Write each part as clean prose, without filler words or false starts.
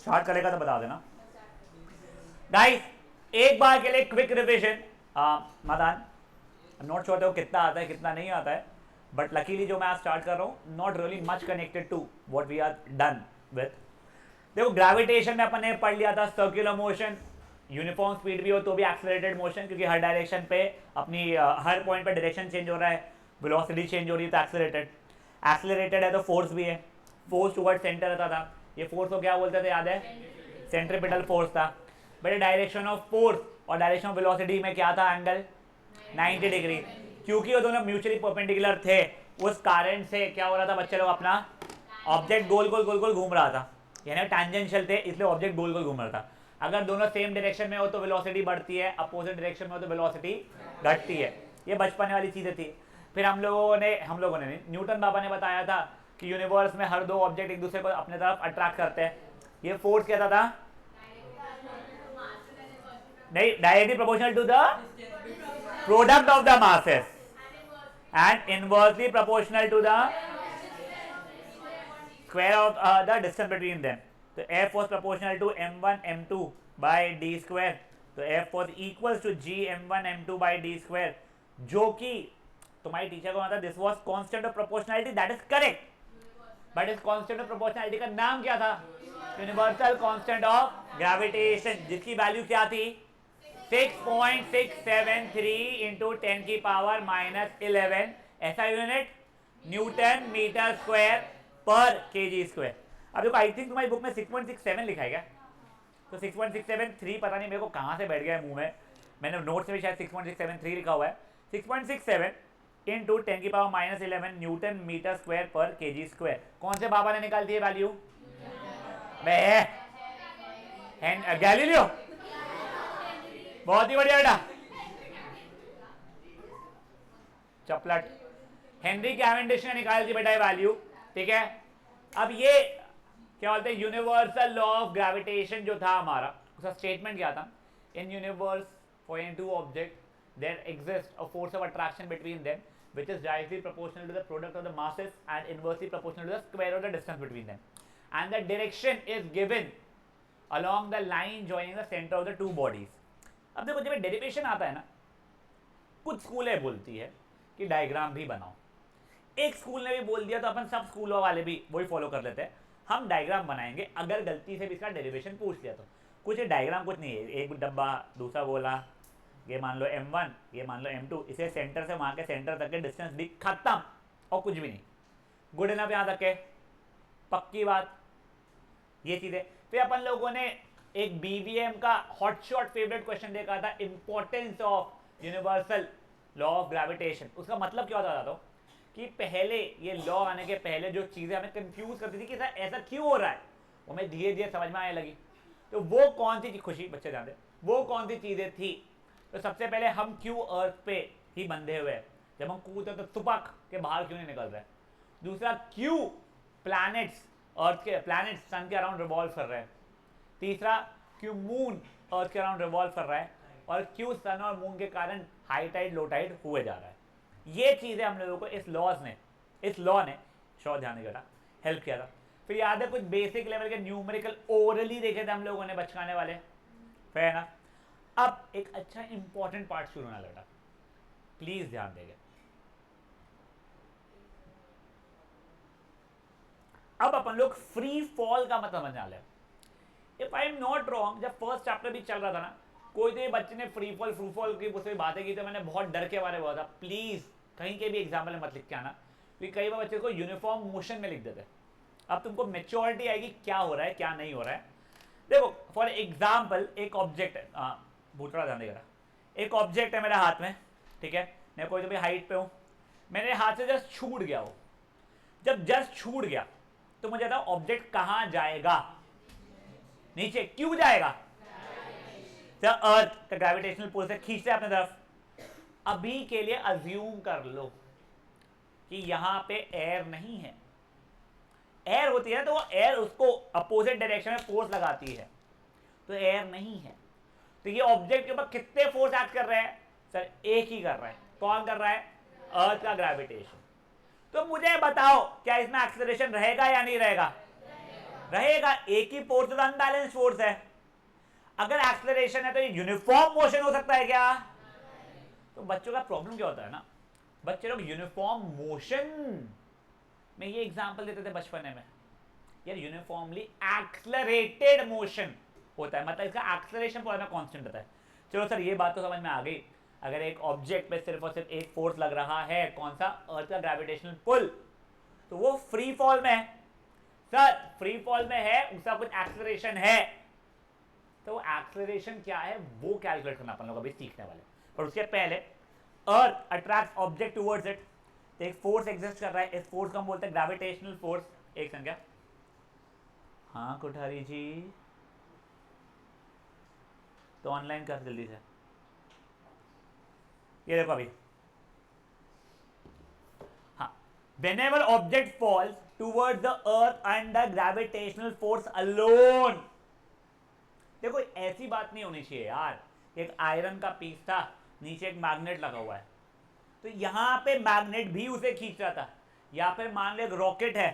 Start करेगा तो बता देना गाइस। एक बार के लिए quick revision. Madan not sure हो कितना आता है कितना नहीं आता है, बट लकीली जो मैं आज स्टार्ट कर रहा हूँ not really much connected to what we are done with. देखो ग्रेविटेशन में अपन ने पढ़ लिया था सर्कुलर मोशन, यूनिफॉर्म स्पीड भी हो तो भी एक्सेलरेटेड मोशन, क्योंकि हर डायरेक्शन पे अपनी हर पॉइंट पे डायरेक्शन चेंज हो रहा है, वेलोसिटी चेंज हो रही है, तो एक्सेलरेटेड। एक्सेलरेटेड है तो फोर्स भी है, फोर्स टुवर्ड सेंटर रहता था। ये फोर्स को क्या बोलते थे याद है? सेंट्रीपिटल फोर्स था। बट डायरेक्शन ऑफ फोर्स और डायरेक्शन ऑफ वेलोसिटी में क्या था एंगल? 90 डिग्री। क्योंकि वो दोनों म्यूचुअली परपेंडिकुलर थे, उस कारण से क्या हो रहा था बच्चे लोग, अपना ऑब्जेक्ट गोल गोल गोल गोल घूम रहा था, यानी टैंजेंशियल थे इसलिए ऑब्जेक्ट गोल गोल घूम रहा था। अगर दोनों सेम डायरेक्शन में हो तो वेलोसिटी बढ़ती है, अपोजिट डायरेक्शन में हो तो वेलोसिटी घटती है। ये बचपन वाली चीजें थी। फिर हम लोगों ने नहीं, न्यूटन बाबा ने बताया था कि यूनिवर्स में हर दो ऑब्जेक्ट एक दूसरे को अपने तरफ अट्रैक्ट करते हैं। ये फोर्स क्या था? नहीं, directly proportional to the product of the masses and inversely proportional to the square of the distance between them. तो F was proportional to m1 m2 by d square, तो F was equals to g m1 m2 by d square, जो कि तुम्हारी teacher को आता this was constant of proportionality, that is correct, but इस constant of proportionality का नाम क्या था? यूनिवर्सल कांस्टेंट ऑफ ग्रेविटेशन, जिसकी वैल्यू क्या थी? 6.673 इंटू 10 की पावर -11 ऐसा यूनिट न्यूटन मीटर स्क्वायर पर केजी स्क्वायर। अब देखो आई थिंक तुम्हारी बुक में 6.67 लिखा है क्या? तो 6.673 पता नहीं मेरे को कहाँ से बैठ गया है मुंह में, मैंने नोट्स में भी शायद 6.673 लिखा हुआ है। 6.67 इंटू 10 की पावर -11 न्यूटन मीटर स्क्वायर पर केजी स्क्वायर। कौन से बाबा ने निकाल दी है वैल्यू? गैलीलियो। बहुत ही बढ़िया बेटा, चपलट। हेनरी कैवेंडिश ने निकाल दी बेटा ये वैल्यू, ठीक है। अब ये क्या बोलते हैं, यूनिवर्सल लॉ ऑफ ग्रेविटेशन जो था हमारा, उसका स्टेटमेंट क्या था? In universe for any two object there exist a force of attraction between them which is directly proportional to the product of the masses and inversely proportional to the square of the distance between them, and the direction is given along the line joining the center of the two bodies. अब देखो जब derivation आता है ना, कुछ स्कूलें बोलती है कि डायग्राम भी बनाओ, एक स्कूल ने भी बोल दिया तो अपन सब स्कूलों वाले भी वही फॉलो कर लेते हैं, हम डायग्राम बनाएंगे अगर गलती से भी इसका डेरिवेशन पूछ लिया तो। कुछ डायग्राम कुछ नहीं है, एक डब्बा, दूसरा बोला, ये मान लो m1, ये मान लो m2, इसे सेंटर से वहां के सेंटर तक के डिस्टेंस भी खत्म, और कुछ भी नहीं। गुड इनफ यहां तक के, पक्की बात, ये चीजें। फिर अपन लोगों ने एक बीवीएम का हॉटशॉट फेवरेट क्वेश्चन देखा था, importance of universal law of gravitation. उसका मतलब क्या होता था कि पहले ये लॉ आने के पहले जो चीजें हमें कंफ्यूज करती थी कि ऐसा क्यों हो रहा है, वो हमें धीरे धीरे समझ में आने लगी। तो वो कौन सी खुशी, बच्चे ध्यान दें, वो कौन सी चीजें थी? तो सबसे पहले हम क्यों अर्थ पे ही बंधे हुए हैं, जब हम कूदते तो तुपक के बाहर क्यों नहीं निकल रहे? दूसरा, क्यों प्लैनेट्स अर्थ के, प्लैनेट्स सन के अराउंड रिवॉल्व कर रहे हैं? तीसरा, क्यों मून अर्थ के अराउंड रिवॉल्व कर रहा है? और क्यों सन और मून के कारण हाई टाइड लो टाइड हुए जा रहा है? ये चीजें हम लोगों को इस लॉ ने शो ध्यान देगा हेल्प किया था। फिर याद है कुछ बेसिक लेवल के न्यूमेरिकल ओरली देखे थे हम लोगों ने बचकाने वाले, है ना। अब एक अच्छा इंपॉर्टेंट पार्ट शुरू होने लगा, प्लीज ध्यान देंगे। अब अपन लोग फ्री फॉल का मतलब समझने वाले हैं। If I am not wrong, जब फर्स्ट चैप्टर भी चल रहा था ना, कोई तो ये बच्चे ने फ्री फॉल की उससे बातें की, तो मैंने बहुत डर के बारे में बोला था, प्लीज कहीं के भी एग्जाम्पल में मत लिख के आना, क्योंकि कई बार बच्चे को यूनिफॉर्म मोशन में लिख देते हैं। अब तुमको मेच्योरिटी आएगी क्या हो रहा है क्या नहीं हो रहा है। देखो फॉर एग्जाम्पल, एक ऑब्जेक्ट है, भूतड़ा ध्यान देगा, एक ऑब्जेक्ट है मेरे हाथ में, ठीक है, मैं कोई तो भी हाइट पे हूं, मेरे हाथ से जस्ट छूट गया वो, जब जस्ट छूट गया तो मुझे बताओ ऑब्जेक्ट कहां जाएगा? नीचे। क्यों जाएगा? अर्थ का ग्रेविटेशनल पुल से खींचते अपने तरफ। अभी के लिए अज्यूम कर लो कि यहां पे एयर नहीं है, एयर होती है तो वो एयर उसको अपोजिट डायरेक्शन में फोर्स लगाती है, तो एयर नहीं है। तो ये ऑब्जेक्ट के ऊपर कितने फोर्स एक्ट कर रहे हैं? सर एक ही कर रहा है। कौन कर रहा है? अर्थ का ग्रेविटेशन। तो मुझे बताओ क्या इसमें एक्सेलरेशन रहेगा या नहीं रहेगा? रहेगा, एक ही फोर्स तो अनबैलेंस फोर्स है। अगर एक्सेलरेशन है तो ये यूनिफॉर्म मोशन हो सकता है क्या? तो बच्चों का प्रॉब्लम क्या होता है ना, बच्चे लोग यूनिफॉर्म मोशन में ये एग्जांपल देते थे बचपन में, यार यूनिफॉर्मली एक्सेलरेटेड मोशन होता है, मतलब इसका एक्सेलरेशन पूरा में कांस्टेंट रहता है। चलो सर ये बात तो समझ में आ गई, अगर एक ऑब्जेक्ट पे सिर्फ और सिर्फ एक फोर्स लग रहा है, कौन सा? अर्थ का ग्रेविटेशनल पुल, तो वो फ्री फॉल में है। सर फ्री फॉल में है, उसका कुछ एक्सेलरेशन है, तो वो एक्सेलरेशन क्या है वो कैलकुलेट करना अपन लोग अभी सीखने वाले। पर उसके पहले earth attract object towards it, तो एक फोर्स एग्जिस्ट कर रहा है, इस फोर्स को हम बोलते हैं ग्रेविटेशनल फोर्स। एक संख्या, हाँ कोठारी जी, तो ऑनलाइन कर जल्दी से। ये देखो अभी, हाँ, whenever object falls towards the earth under gravitational force alone, देखो ऐसी बात नहीं होनी चाहिए यार, एक आयरन का पीस था, नीचे एक मैग्नेट लगा हुआ है, तो यहां पे मैग्नेट भी उसे खींच रहा था, या फिर मान लो एक रॉकेट है,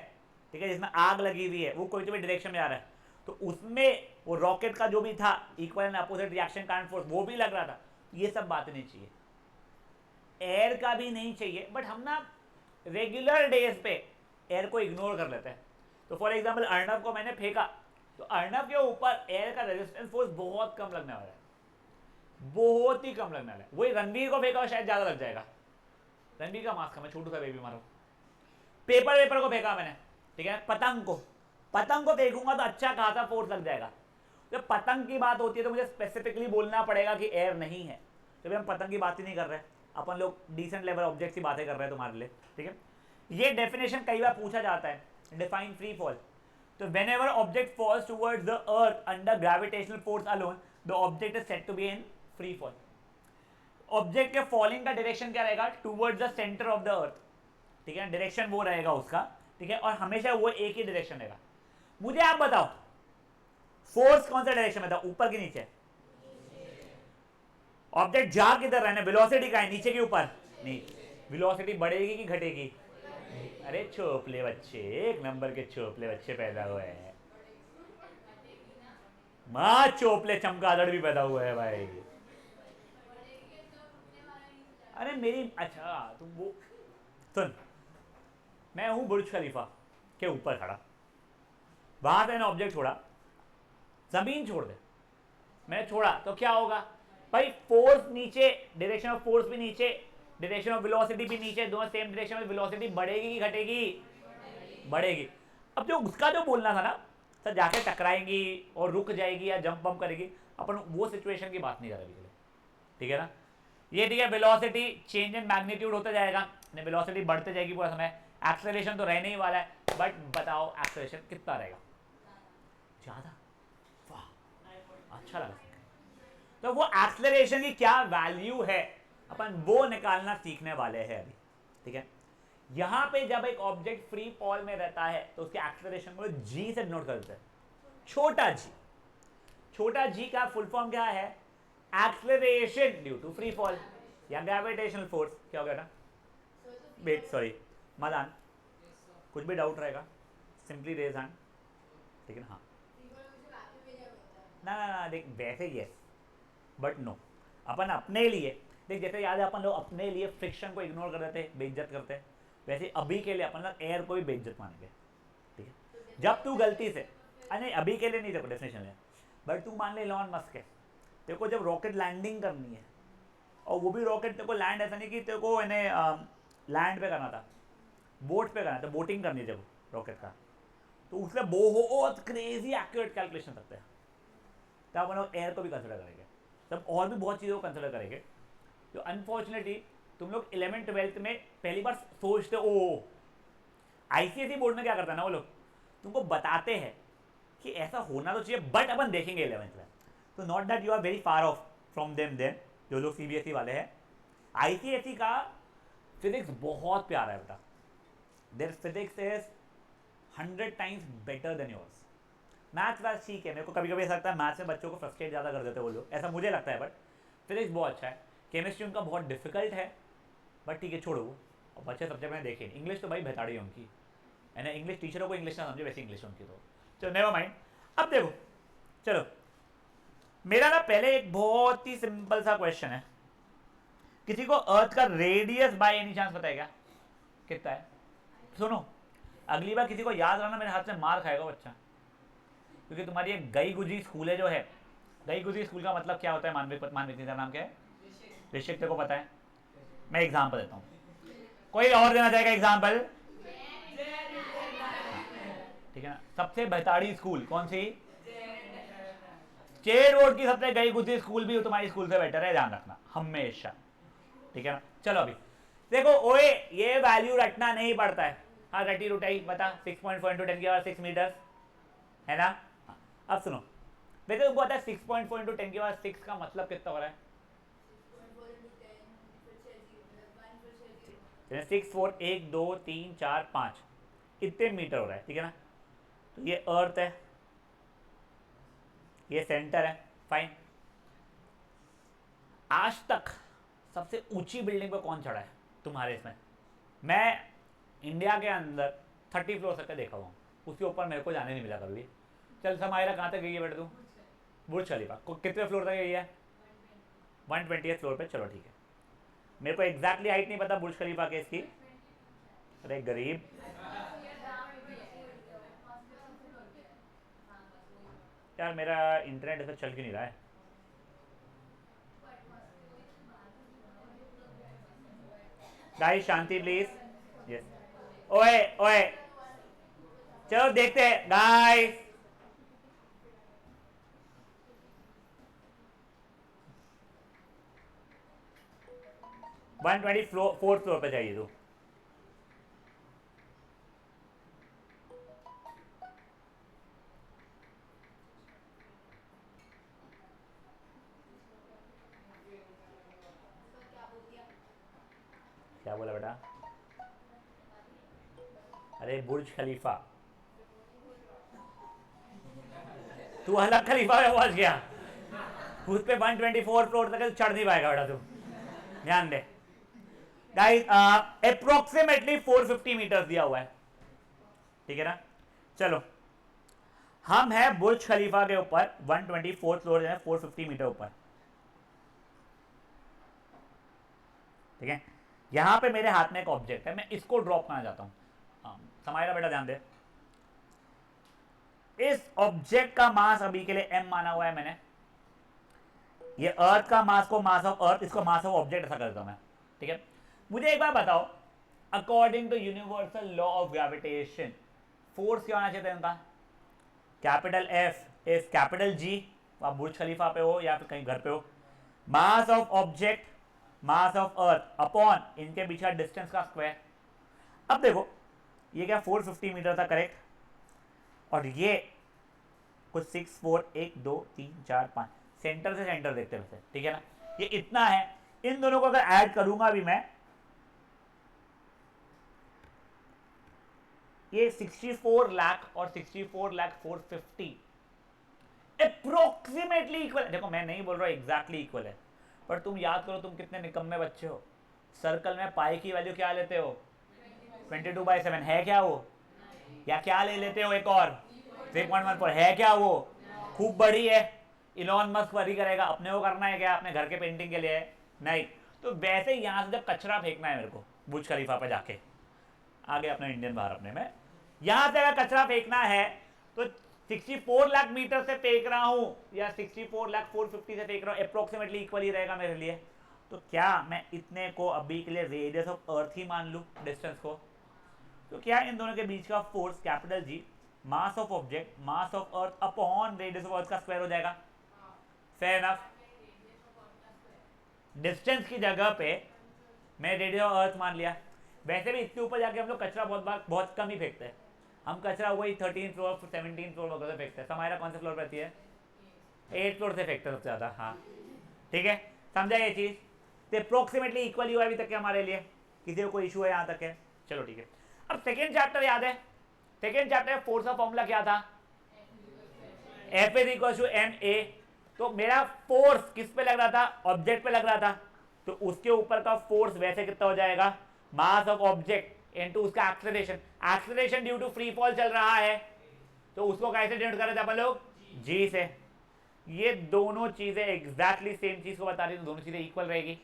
ठीक है, जिसमें आग लगी हुई है, वो कोई तो भी डायरेक्शन में आ रहा है, तो उसमें वो रॉकेट का जो भी था equal and opposite reaction kind force वो भी लग रहा था, ये सब बातें नहीं चाहिए, एयर का भी नहीं चाहिए, बट हम ना रेगुलर डेज पे एयर को इग्नोर कर लेते हैं। तो फॉर एग्जांपल अर्नब को मैंने फेंका, तो अर्नब के ऊपर एयर का रेजिस्टेंस फोर्स बहुत कम लगने वाला है, बहुत ही कम लगने वाला है। वही रणबीर को फेंका शायद ज्यादा लग जाएगा, रणबीर का मास्क है, मैं छोटू सा बेबी मारो। पेपर को फेंका मैंने, ठीक है, पतंग को फेंकूंगा तो अच्छा खासा फोर्स लग जाएगा। जब पतंग की बात होती है तो मुझे स्पेसिफिकली बोलना पड़ेगा कि एयर नहीं है, तो हम पतंग की बात ही नहीं कर रहे, अपन लोग डिसेंट लेवल ऑब्जेक्ट की बातें कर रहे हैं तुम्हारे लिए, ठीक है। ये डेफिनेशन कई बार पूछा जाता है, डिफाइन फ्री फॉल। तो whenever object falls towards the earth under gravitational force alone, the object is said to be in free fall. Object के फॉलिंग का डायरेक्शन क्या रहेगा? Towards the centre of the earth, ठीक है, direction वो रहेगा उसका, ठीक है, और हमेशा वो एक ही डायरेक्शन रहेगा। मुझे आप बताओ फोर्स कौन सा डायरेक्शन में था, ऊपर के नीचे? ऑब्जेक्ट जा किधर रहने, वेलोसिटी का है, नीचे के ऊपर? नहीं, वेलोसिटी बढ़ेगी कि घटेगी? अरे चोपले बच्चे, एक नंबर के चोपले बच्चे पैदा हुए हैं, माँ चोपले चमगादड़ भी पैदा हुए है भाई। अरे मेरी, अच्छा तुम वो सुन, मैं हूं बुर्ज खलीफा के ऊपर खड़ा, वहां से मैंने ऑब्जेक्ट छोड़ा, जमीन छोड़ दे, मैं छोड़ा तो क्या होगा भाई? फोर्स नीचे, डायरेक्शन ऑफ फोर्स भी नीचे, डायरेक्शन ऑफ वेलोसिटी भी नीचे, दोनों सेम डायरेक्शन में, वेलोसिटी बढ़ेगी कि घटेगी? बढ़ेगी। अब जो उसका जो बोलना था ना सर, जाके टकराएंगी और रुक जाएगी या जंप बम करेगी, अपन वो सिचुएशन की बात नहीं कर रहे, ठीक है ना। ये ठीक है, वेलोसिटी चेंज इन मैग्नीट्यूड होता जाएगा, वेलोसिटी बढ़ते जाएगी पूरा समय, एक्सेलरेशन तो रहने ही वाला है, बट बताओ एक्सेलरेशन कितना रहेगा? ज्यादा। वाह अच्छा लगा। तो वो एक्सेलरेशन की क्या वैल्यू है अपन वो निकालना सीखने वाले हैं अभी, ठीक है। यहां पे जब एक ऑब्जेक्ट फ्री फॉल में रहता है तो उसके एक्सेलरेशन को जी से डिनोट करते हैं, छोटा जी। छोटा जी का फुल फॉर्म क्या है? Acceleration due to free fall या ग्रेविटेशनल फोर्स। क्या हो गया ना वेट, सॉरी मदान, कुछ भी डाउट रहेगा सिंपली रेज हैंड, ठीक है। हाँ ना ना ना, देख वैसे ही है बट नो, अपन अपने लिए देख, जैसे याद है अपन लोग अपने लिए फ्रिक्शन को इग्नोर कर देते, बेइज्जत करते हैं, वैसे अभी के लिए अपन लोग एयर को भी बेइज्जत मानेंगे, ठीक है। जब तू गलती से, अरे अभी के लिए नहीं, देखो डेफिनेशन है, बट तू मान ले इलॉन मस्क है, तेरे को जब रॉकेट लैंडिंग करनी है, और वो भी रॉकेट तेरे को लैंड ऐसा नहीं कि तेरे को इन्हें लैंड पे करना था, बोट पे करना था, बोटिंग करनी थी वो रॉकेट का, तो उसमें बहुत क्रेजी एक्यूरेट कैलकुलेशन करते हैं, तब अपन लोग एयर को भी कंसिडर करेंगे, तब और भी बहुत चीज़ों को कंसिडर करेंगे। तो अनफॉर्चुनेटली तुम लोग 11th-12th में पहली बार सोचते ओ, आईसीएसई बोर्ड में क्या करता है ना, वो लोग तुमको बताते हैं कि ऐसा होना तो चाहिए, बट अपन देखेंगे 11th में, तो not that you are very far off from them जो लोग सीबीएसई वाले हैं। आईसीएसई का फिजिक्स बहुत प्यारा है बेटा, their physics is 100 times better than yours. Maths बस ठीक है, मेरे को कभी कभी ऐसा लगता है मैथ्स में बच्चों को फ्रस्ट्रेट ज़्यादा कर देते हैं वो लोग, ऐसा मुझे लगता है, बट फिजिक्स बहुत अच्छा है। केमिस्ट्री उनका बहुत डिफिकल्ट है, बट ठीक है छोड़ो वो, और बच्चे सब्जेक्ट में देखें। इंग्लिश तो भाई बेताड़ी है उनकी, है ना, इंग्लिश टीचरों को इंग्लिश ना समझे, वैसे इंग्लिश उनकी तो तो नेवर माइंड। अब देखो चलो, मेरा ना पहले एक बहुत ही सिंपल सा क्वेश्चन है, किसी को अर्थ का रेडियस बाय एनी चांस पता है क्या कितना है? सुनो, अगली बार किसी को याद रहना, मेरे हाथ से मार खाएगा बच्चा, क्योंकि तुम्हारी एक गई गुजरी स्कूल है जो है। गई गुजरी स्कूल का मतलब क्या होता है? मानविक का नाम क्या है? ऋषिक, तेरे को पता है? मैं एग्जाम्पल देता हूँ, कोई और देना चाहेगा एग्जाम्पल? ठीक है ना। सबसे बेताड़ी स्कूल कौन सी? चेर रोड की सबसे गई गुजरी स्कूल भी तुम्हारी स्कूल से बेटर है, ध्यान रखना हमेशा, ठीक है ना। चलो अभी देखो, ओए ये वैल्यू रटना नहीं पड़ता है। हाँ रटी रुटाई बता, 6.4 × 10⁻⁶ मीटर है ना। अब सुनो, वैसे तुमको पता है 6.4 × 10⁻⁶ का मतलब कितना हो रहा है? 6 4 1 2 3 4 5 इतने मीटर हो रहा है, ठीक है ना। तो ये अर्थ है, ये सेंटर है, फाइन। आज तक सबसे ऊंची बिल्डिंग पर कौन चढ़ा है तुम्हारे इसमें? मैं इंडिया के अंदर 30 फ्लोर तक देखा हुआ हूँ, उसके ऊपर मेरे को जाने नहीं मिला कभी। चल समायरा कहाँ तक गई है बेटा तू? बुर्ज खलीफा कितने फ्लोर तक गई है? 120th फ्लोर पे। चलो ठीक है, मेरे को एग्जैक्टली हाइट नहीं पता बुर्ज खलीफा के इसकी। अरे गरीब, यार मेरा इंटरनेट ऐसा चल क्यों नहीं रहा है? Guys Shanti please. यस, ओए ओए चलो देखते हैं गाइस। वन 4th फ्लोर पे जाइए तू। क्या बोला बेटा? अरे बुर्ज खलीफा, तू अलग खलीफा में पहुंच गया, उस पे 124 फ्लोर तक चढ़ नहीं पाएगा बेटा तू, ध्यान दे। गाइस अप्रोक्सीमेटली 450 मीटर दिया हुआ है, ठीक है ना। चलो हम है बुर्ज खलीफा के ऊपर, 124 फ्लोर है, 450 मीटर ऊपर, ठीक है। यहां पे मेरे हाथ में एक ऑब्जेक्ट है, मैं इसको ड्रॉप करना चाहता हूं। समायरा बेटा ध्यान दे, इस ऑब्जेक्ट का मास अभी के लिए m माना हुआ है मैंने। ये अर्थ का मास को मास ऑफ अर्थ, इसको मास ऑफ ऑब्जेक्ट ऐसा करता हूं मैं, ठीक है। मुझे एक बार बताओ, according to universal law of gravitation force क्या होना चाहिए उनका? Capital F is capital G। आप बुर्ज खलीफा पे हो या फिर कहीं घर पे हो, मास of object mass of earth upon इनके बीच का डिस्टेंस का स्क्वायर। अब देखो ये क्या 450 मीटर था, करेक्ट, और ये कुछ 6 4 1 2 3 4 5 सेंटर से सेंटर देखते हैं, ठीक है ना। ये इतना है, इन दोनों को अगर ऐड करूंगा अभी मैं, ये 64 लाख और 64 लाख 450 अप्रोक्सीमेटली इक्वल। देखो मैं नहीं बोल रहा एग्जैक्टली इक्वल है, पर तुम याद करो तुम कितने निकम्मे बच्चे हो। सर्कल में पाई की वैल्यू क्या लेते हो? 22/7 है क्या वो? या क्या ले लेते हो एक और 3.14 है क्या वो? खूब बड़ी है, इलॉन मस्क वरी करेगा, अपने को करना है क्या? अपने घर के पेंटिंग के लिए नहीं। तो वैसे ही यहां से जब कचरा फेंकना है मेरे को बुर्ज खलीफा पे जाके, आगे अपना इंडियन बाहर अपने में, यहां से अगर कचरा फेंकना है तो 64 लाख मीटर से फेंक रहा हूं या 64 लाख 450 से फेंक रहा हूं, अप्रोक्सीमेटली इक्वल ही रहेगा मेरे लिए। तो क्या मैं इतने को अभी के लिए रेडियस ऑफ अर्थ ही मान लूं, डिस्टेंस को? तो क्या इन दोनों के बीच का force capital G mass of object mass of earth upon radius of earth का स्क्वायर हो जाएगा। Fair enough. डिस्टेंस की जगह पे मैं रेडियस ऑफ अर्थ मान लिया। वैसे भी इतने ऊपर जाके हम लोग कचरा बहुत कम ही फेंकते हैं। हम कचरा वही 13 फ्लोर 17 फ्लोर वगैरह फेंकते हैं। हमारा कौन से फ्लोर पर रहती है? 8 फ्लोर से फेंकते हैं सबसे ज़्यादा। हाँ ठीक है, समझा ये चीज़? तो अप्रोक्सीमेटली इक्वल ही हुआ अभी तक के हमारे लिए, किसी को कोई इशू है यहाँ तक है? चलो ठीक है। अब सेकेंड चैप्टर याद है? सेकेंड चैप्टर फोर्स का फॉर्मूला क्या था? F is equal to ma। तो मेरा फोर्स किस पे लग रहा था? ऑब्जेक्ट पे लग रहा था, तो उसके ऊपर का फोर्स वैसे कितना हो जाएगा? मास ऑफ ऑब्जेक्ट इनटू उसका acceleration. Acceleration due to free fall चल रहा है, तो उसको कैसे डिनोट कर रहे थे अपन लोग? जी से। ये दोनों चीजें एग्जैक्टली सेम चीज को बता रही, तो दोनों चीजें इक्वल रहेगी।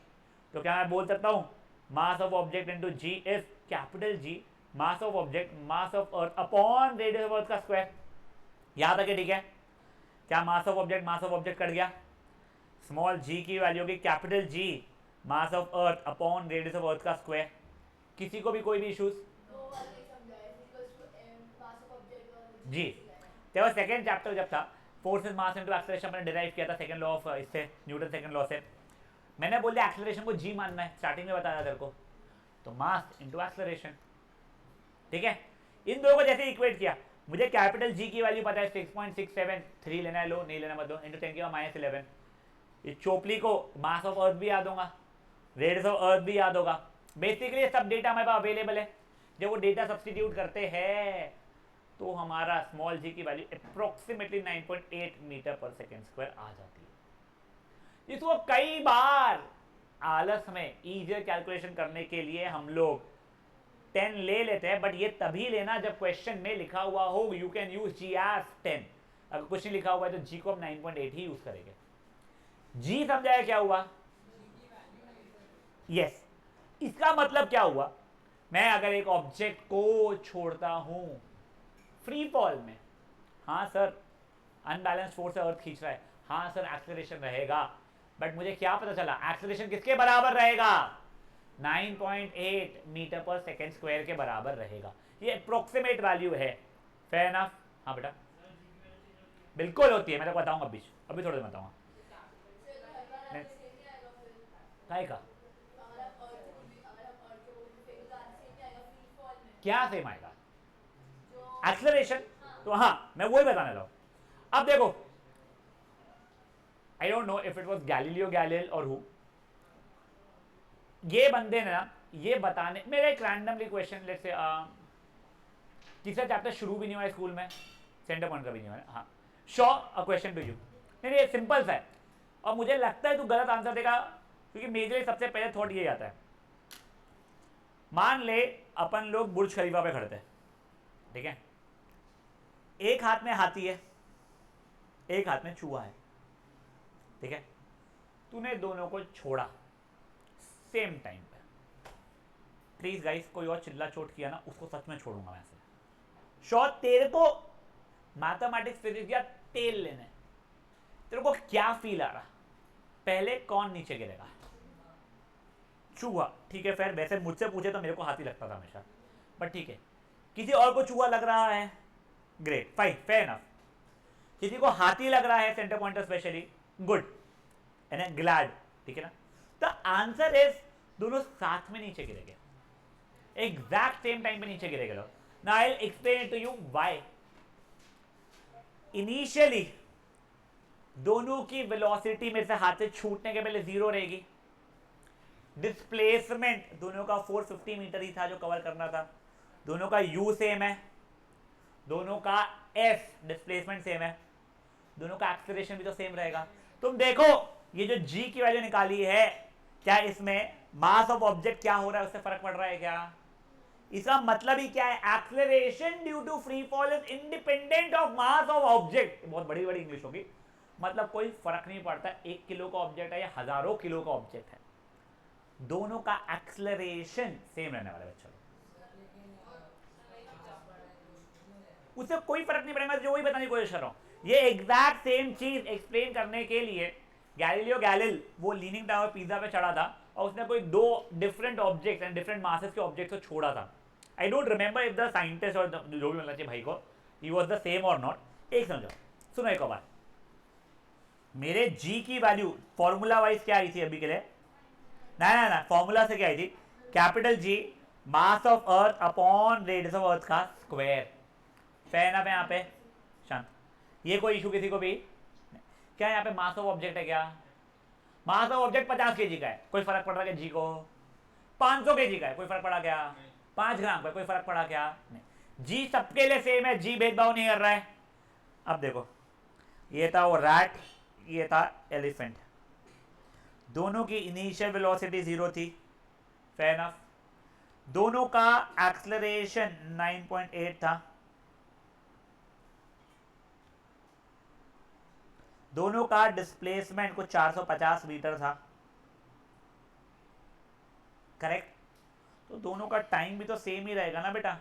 तो क्या मैं बोल सकता हूं mass of object into G is capital G mass of object mass of earth upon radius of earth का स्क्वायर। याद रखे, ठीक है? क्या मास ऑफ ऑब्जेक्ट कट गया, स्मॉल जी की वैल्यू की capital G mass of earth upon radius of earth का स्क्वायर। किसी को भी कोई भी इश्यूज? जी, देखो सेकंड चैप्टर जब था फोर्सेस मास इनटू एक्सेलरेशन मैंने डिराइव किया था सेकंड लॉ ऑफ इससे, न्यूटन सेकंड लॉ से। मैंने बोल दिया एक्सेलरेशन को जी मानना है, स्टार्टिंग में बताया तेरे को, तो मास इनटू एक्सेलरेशन, ठीक है? इन दोनों को जैसे इक्वेट किया, मुझे कैपिटल जी की वैल्यू पता है 6.673 लेना है, लो नहीं लेना मत लो, इंटू 10 की पावर -11। इस चोपली को मास ऑफ अर्थ भी याद होगा, रेडियस ऑफ अर्थ भी याद होगा। बेसिकली सब डेटा हमारे पास अवेलेबल है। जब वो डेटा सब्स्टिट्यूट करते हैं तो हमारा स्मॉल जी की वैल्यू अप्रोक्सीमेटली 9.8 मीटर पर सेकेंड स्क्वायर आ जाती है। इसको कई बार आलस में इजियर कैलकुलेशन करने के लिए हम लोग 10 ले लेते हैं, बट ये तभी लेना जब क्वेश्चन में लिखा हुआ हो you can use G as 10। अगर कुछ नहीं लिखा हुआ है तो जी को हम 9.8 ही यूज करेंगे। जी समझाया क्या हुआ? यस, इसका मतलब क्या हुआ, मैं अगर एक ऑब्जेक्ट को छोड़ता हूं फ्री फॉल में, हाँ सर अनबैलेंस फोर्स से अर्थ खींच रहा है, हाँ सर एक्सेलरेशन रहेगा, बट मुझे क्या पता चला एक्सेलरेशन किसके बराबर रहेगा? 9.8 मीटर पर सेकेंड स्क्वायर के बराबर रहेगा। ये अप्रोक्सीमेट वैल्यू है, फेयर एनफ? हाँ बेटा बिल्कुल होती है, मैं तो बताऊंगा अभी थोड़ी देर बताऊंगा। काय का क्या सेम आएगा? एक्सेलरेशन। तो हाँ मैं वही बताने लगा। अब देखो I don't know if it was Galileo Galilei और हु, ये बंदे ने ना ये बताने, मेरा एक रैंडमली क्वेश्चन लेट्स से तीसरा चैप्टर शुरू भी नहीं हुआ है स्कूल में, सेंटर पॉइंट का भी नहीं हुआ है, हाँ show a question to you. नहीं ये सिंपल सा है और मुझे लगता है तू गलत आंसर देगा, क्योंकि मेजरली सबसे पहले थॉट ये आता है। मान ले अपन लोग बुर्ज खलीफा पे खड़े थे, ठीक है? एक हाथ में हाथी है, एक हाथ में चूहा है, ठीक है? तूने दोनों को छोड़ा सेम टाइम पे। प्लीज गाइस कोई और चिल्ला चोट किया ना उसको सच में छोड़ूंगा मैं से। शॉर्ट तेरे को मैथमेटिक्स फिजिक्स या तेल लेने, तेरे को क्या फील आ रहा, पहले कौन नीचे गिरेगा? चूहा, ठीक है? फिर वैसे मुझसे पूछे तो मेरे को हाथी लगता था हमेशा, बट ठीक है किसी और को चूहा लग रहा है, ग्रेट फाइन फेयर एनफ। किसी को हाथी लग रहा है centre pointer specially, good and glad, ठीक है ना? द आंसर इज दोनों साथ में नीचे गिरेंगे, एग्जैक्ट सेम टाइम पे नीचे गिरेंगे। Now I will explain to you why. Initially दोनों की वेलोसिटी में से हाथ से छूटने के पहले 0 रहेगी। डिस्प्लेसमेंट दोनों का 450 मीटर ही था जो कवर करना था, दोनों का u सेम है, दोनों का s डिस्प्लेसमेंट सेम है, दोनों का एक्सेलरेशन भी तो सेम रहेगा। तुम देखो ये जो g की वैल्यू निकाली है, क्या इसमें मास ऑफ ऑब्जेक्ट क्या हो रहा है उससे फर्क पड़ रहा है क्या? इसका मतलब ही क्या है? Acceleration due to free fall is independent of mass of object. बहुत बड़ी बड़ी इंग्लिश होगी, मतलब कोई फर्क नहीं पड़ता 1 किलो का ऑब्जेक्ट है या हजारों किलो का ऑब्जेक्ट है, दोनों का एक्सेलरेशन सेम रहने वाला है बच्चों। उससे कोई फर्क नहीं पड़ेगा, जो वही बताने की कोशिश कर रहा हूं। ये एग्जैक्ट सेम चीज एक्सप्लेन करने के लिए गैलीलियो गैलील वो लीनिंग टावर पिज्जा पे चढ़ा था और उसने कोई 2 different object and different masses के ऑब्जेक्ट को छोड़ा था। I don't remember if the scientist और जो भी मिलना चाहिए भाई को ही वाज द सेम और नॉट। एक समझो, सुनो एक बार, मेरे जी की वैल्यू फॉर्मूला वाइज क्या आई थी अभी के लिए? ना फॉर्मूला से क्या आई थी? Capital G mass of earth upon radius of earth का स्क्वायर। फेयर ना पे यहाँ पे शांत, ये कोई इशू किसी को भी क्या? यहाँ पे मास ऑफ ऑब्जेक्ट है क्या? मास ऑफ ऑब्जेक्ट 50 केजी का है, कोई फर्क पड़ रहा है जी को? 500 केजी का है, कोई फर्क पड़ा क्या? 5 ग्राम का, कोई फर्क पड़ा क्या? नहीं। जी सबके लिए सेम है, जी भेदभाव नहीं कर रहा है। अब देखो ये था वो रैट, ये था एलिफेंट, दोनों की इनिशियल वेलोसिटी 0 थी, फेयर एनफ। दोनों का एक्सेलरेशन 9.8 था, दोनों का डिस्प्लेसमेंट कुछ 450 मीटर था, करेक्ट। तो दोनों का टाइम भी तो सेम ही रहेगा ना बेटा,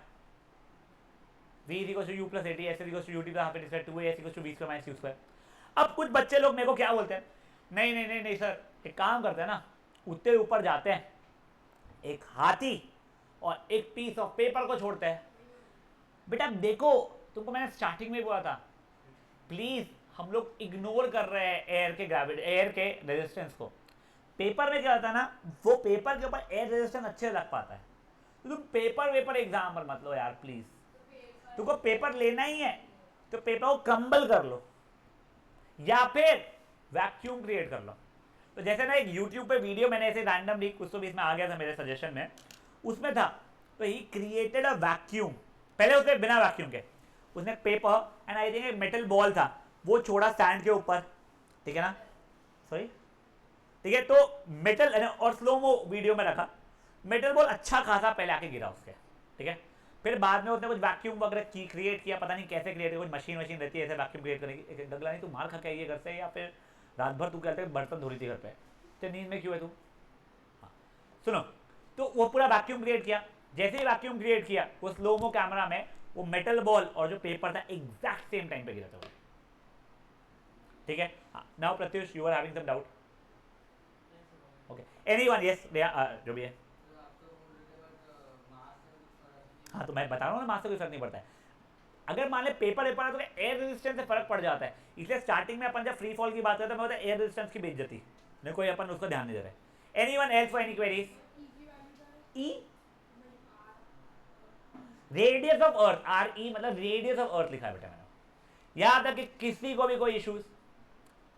v equal to you plus A T S equal to U T half it two S equal to B square minus you square. अब कुछ बच्चे लोग मेरे को क्या बोलते हैं, नहीं नहीं नहीं नहीं सर, एक काम करते हैं ना, उतने ऊपर जाते हैं, एक हाथी और एक पीस ऑफ पेपर को छोड़ते हैं। बेटा देखो, तुमको मैंने स्टार्टिंग में बोला था, प्लीज हम लोग इग्नोर कर रहे हैं एयर के ग्रेविटी, एयर के रेजिस्टेंस को। पेपर में क्या होता है ना, वो पेपर के ऊपर एयर रेजिस्टेंस अच्छे लग पाता है। तो तुम पेपर वेपर एग्जाम्पल मत लो यार प्लीज, तुमको पेपर लेना ही है तो पेपर को कंबल कर लो या फिर वैक्यूम क्रिएट कर लो। तो जैसे ना एक यूट्यूब पे वीडियो मैंने ऐसे रैंडमली कुछ तो बीच में आ गया था मेरे सजेशन में, उसमें था, तो ही क्रिएटेड अ वैक्यूम, पहले उसने बिना वैक्यूम के उसने पेपर एंड आई थिंक एक मेटल बॉल था वो छोड़ा स्टैंड के ऊपर, ठीक है ना, सॉरी ठीक है, तो मेटल और स्लोमो वीडियो में रखा, मेटल बॉल अच्छा खासा पहले आके गिरा उसके, ठीक है। फिर बाद में उसने कुछ वैक्यूम वगैरह की क्रिएट किया, पता नहीं कैसे क्रिएट किया, कुछ मशीन रहती है ऐसे वैक्यूम क्रिएट करेगी। गगला नहीं, तू मार खा के आई है घर से या फिर रात भर तू कहते बर्तन धो रही थी घर पे, तो नींद में क्यों है तू? हाँ सुनो, तो वो पूरा वैक्यूम क्रिएट किया, जैसे ही वैक्यूम क्रिएट किया वो स्लोमो कैमरा में वो मेटल बॉल और जो पेपर था एग्जैक्ट सेम टाइम पे गिरा था, ठीक है। Now Pratyush you are having some doubt, okay anyone, yes जो भी है। हाँ तो मैं बता रहा हूँ ना, मास से कोई फर्क नहीं पड़ता है। अगर मान ले पेपर वेपर है तो एयर रेजिस्टेंस से फर्क पड़ जाता है, इसलिए स्टार्टिंग में अपन जब फ्री फॉल की बात करते हैं मैं एयर रेजिस्टेंस की बेइज्जती, नहीं कोई अपन उसको ध्यान नहीं दे रहे। Anyone else for any queries? E radius of earth, R E मतलब रेडियस ऑफ अर्थ लिखा है बेटा मैंने, याद है कि किसी को भी कोई इश्यूज?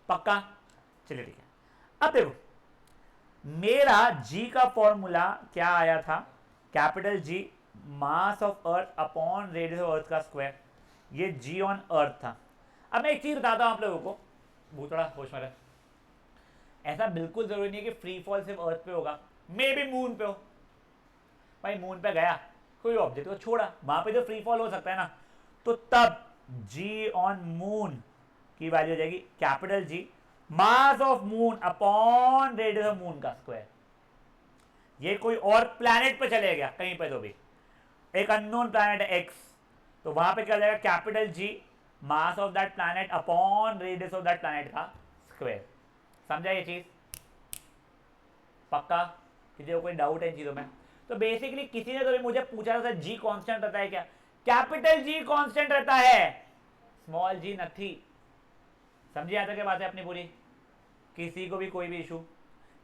पक्का, चलिए ठीक है। अब देखो मेरा जी का फॉर्मूला क्या आया था, capital G mass of earth upon radius of earth का स्क्वायर, ये जी ऑन अर्थ था। अब मैं एक चीज बताता हूं आप लोगों को, बहुत थोड़ा होश में रहे, ऐसा बिल्कुल जरूरी नहीं है कि फ्री फॉल सिर्फ अर्थ पे होगा, मे भी मून पे हो। भाई मून पे गया, कोई ऑब्जेक्ट को छोड़ा, वहां पे जो फ्री फॉल हो सकता है ना, तो तब जी ऑन मून की वैल्यू हो जाएगी capital G mass of moon upon radius of moon का स्क्वायर। ये कोई और प्लैनेट पे चले गया कहीं पे, तो भी एक अननोन प्लैनेट है एक्स, तो वहां पे क्या हो जाएगा capital G mass of that planet upon radius of that planet का स्क्वायर। समझा ये चीज? पक्का? किसी को कोई डाउट है इन चीजों में? तो बेसिकली किसी ने तो भी मुझे पूछा था जी कांस्टेंट रहता है क्या, कैपिटल जी कांस्टेंट रहता है, स्मॉल जी नथी। समझिए आता क्या बात है अपनी पूरी, किसी को भी कोई भी इशू?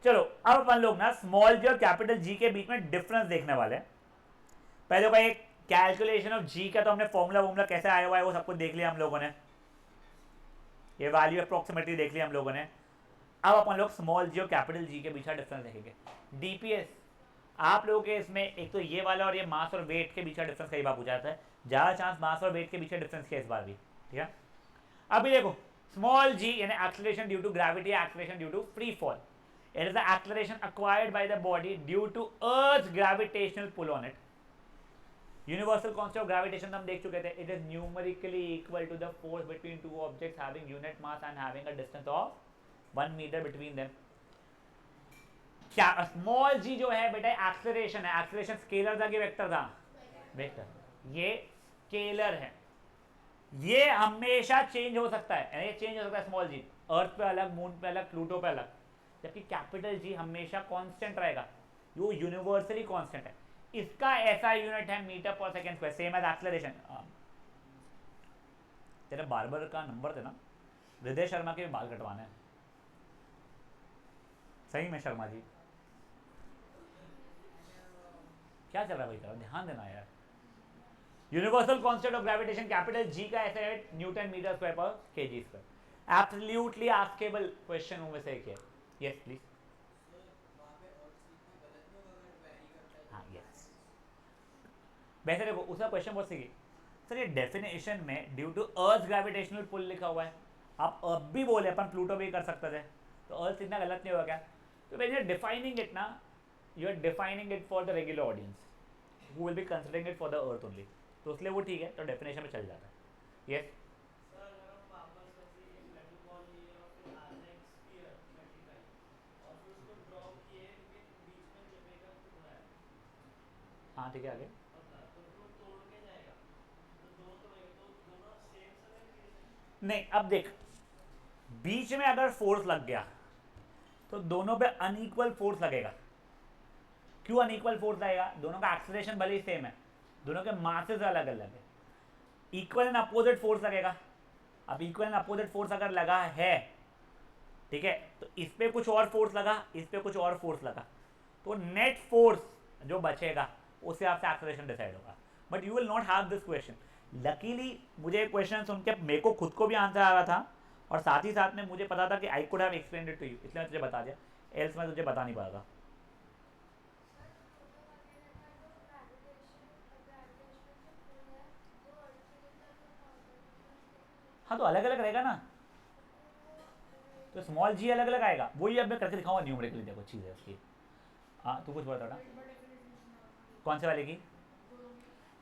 चलो अब अपन लोग ना स्मॉल जी और कैपिटल जी के बीच में डिफरेंस देखने वाले हैं। पहले का एक कैलकुलेशन ऑफ जी का तो हमने फॉर्मूला कैसे आया हुआ है वो सब कुछ देख लिया हम लोगों ने, ये वैल्यू अप्रोक्सीमेटली देख लिया हम लोगों ने। अब अपन लोग स्मॉल जी और कैपिटल जी के बीच का डिफरेंस देखेंगे। डीपीएस आप लोगों के इसमें एक तो ये वाला और ये मास और वेट के बीच का डिफरेंस कई बार पूछा जाता है, ज्यादा चांस मास और वेट के बीच का डिफरेंस किया इस बार भी, ठीक है। अभी देखो स्मॉल जी यानी acceleration due to gravity, acceleration due to free fall, it is the acceleration acquired by the body due to earth's gravitational pull on it. Universal constant of gravitation हम देख चुके थे, it is numerically equal to the force between two objects having unit mass and having a distance of 1 metre between them. क्या small G जो है बेटा acceleration है, acceleration scalar था कि वेक्टर था? वेक्टर, ये स्केलर है, ये हमेशा चेंज हो सकता है, ये चेंज हो सकता है स्मॉल जी, अर्थ पे अलग, मून पे अलग, प्लूटो पे अलग, जबकि कैपिटल जी हमेशा कांस्टेंट रहेगा, वो यूनिवर्सली कांस्टेंट है। इसका ऐसा यूनिट है मीटर पर second square, same as acceleration. तेरे बार्बर का नंबर देना, हृदय शर्मा के बाल कटवाने हैं सही में शर्मा जी, क्या चल रहा है भाई तेरा, ध्यान देना यार। Universal constant of gravitation capital G का ऐसा है न्यूटन मीटर स्क्वायर पर केजी स्क्वायर। एब्सोल्युटली आस्केबल क्वेश्चन में से एक है, यस प्लीज। हाँ यस, वैसे देखो उसका क्वेश्चन बहुत सही है सर, ये डेफिनेशन में due to earth gravitational pull लिखा हुआ है, आप अब भी बोले अपन प्लूटो भी कर सकते थे, तो अर्थ इतना गलत नहीं होगा क्या? तो when you are defining it ना, you are defining it for the regular audience who will be considering it for the earth only, तो इसलिए वो ठीक है, तो डेफिनेशन में चल जाता है। यस हाँ ठीक है आगे। नहीं अब देख, बीच में अगर फोर्स लग गया तो दोनों पे अनइक्वल फोर्स लगेगा। क्यों अनइक्वल फोर्स लगेगा? दोनों का एक्सेलरेशन भले ही सेम है, दोनों के मासेस अलग अलग है, इक्वल एंड अपोजिट फोर्स लगेगा। अब इक्वल एंड अपोजिट फोर्स अगर लगा है, ठीक है, तो इस पे कुछ और फोर्स लगा, इस पे कुछ और फोर्स लगा, तो नेट फोर्स जो बचेगा उससे आपसे एक्सेलरेशन डिसाइड होगा। But you will not have this question. Luckily मुझे क्वेश्चन सुन के मेरे को खुद को भी आंसर आ रहा था, और साथ ही साथ में मुझे पता था कि I could have explained it to you, इसलिए मैं तुझे बता दिया, एल्स मैं तुझे बता नहीं पाता। हाँ तो अलग अलग रहेगा ना, तो स्मॉल जी अलग अलग आएगा, वही अब मैं करके दिखाऊंगा न्यूमेरिकली। देखो चीज़ है उसकी। हाँ तू कुछ बता था, कौन से वाले की?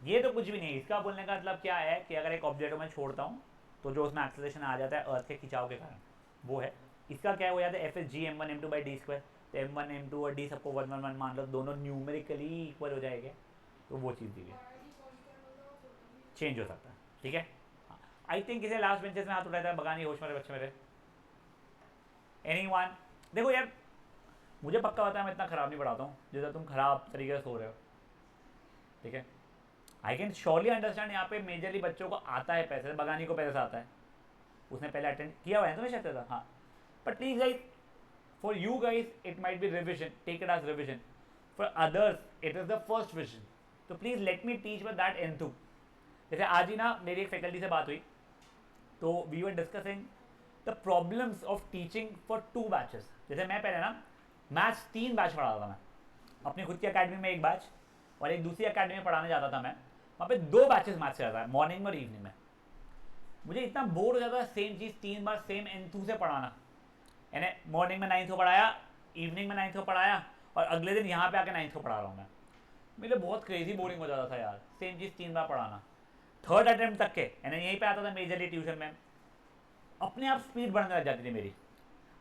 ये तो कुछ भी नहीं है, इसका बोलने का मतलब क्या है कि अगर एक ऑब्जेक्ट मैं छोड़ता हूँ तो जो उसमें एक्सेलरेशन आ जाता है अर्थ के खिंचाव के कारण, वो है। इसका क्या हो जाता है, F S G m1 m2 by D square. तो m1 m2 और d सबको 1 1 1 मान लो, दोनों न्यूमेरिकली इक्वल हो जाएंगे, तो वो चीज़ दी है, चेंज हो सकता है। ठीक है, आई थिंक इसे लास्ट बेंचेस में हाथ उठाया था, बगानी होश मेरे बच्चे मेरे। एनीवन? देखो यार, मुझे पक्का पता है मैं इतना ख़राब नहीं पढ़ाता हूँ जैसा तुम ख़राब तरीके से सो रहे हो, ठीक है। आई कैन श्योरली अंडरस्टैंड, यहाँ पे मेजरली बच्चों को आता है पैसे, बगानी को पैसे से आता है, उसने पहले अटेंड किया हुआ है तो नहीं शायद था। हाँ, but please guys, for you guys it might be revision, take it as revision, for others it is the first vision, तो please let me teach with that enthu. जैसे आज ही ना मेरी एक फैकल्टी से बात हुई, तो we were discussing the problems of teaching for 2 batches. जैसे मैं पहले ना मैथ्स 3 बैच पढ़ाता था मैं अपनी खुद की अकेडमी में, एक बैच, और एक दूसरी अकेडमी में पढ़ाने जाता था मैं, वहाँ पे 2 बैचेस मैथ्स से आता है, मॉर्निंग में और इवनिंग में। मुझे इतना बोर हो जाता है सेम चीज़ 3 बार सेम एंथू से पढ़ाना, यानी मॉर्निंग में 9th को पढ़ाया, इवनिंग में 9th को पढ़ाया, और अगले दिन यहाँ पे आके 9th को पढ़ा रहा हूँ मैं। मेरे बहुत क्रेजी बोरिंग हो जाता था यार, सेम चीज़ 3 बार पढ़ाना। 3rd अटेम्प्ट तक के, यानी यहीं पे आता था मेजरली ट्यूशन में, अपने आप स्पीड बढ़ने लग जाती थी मेरी,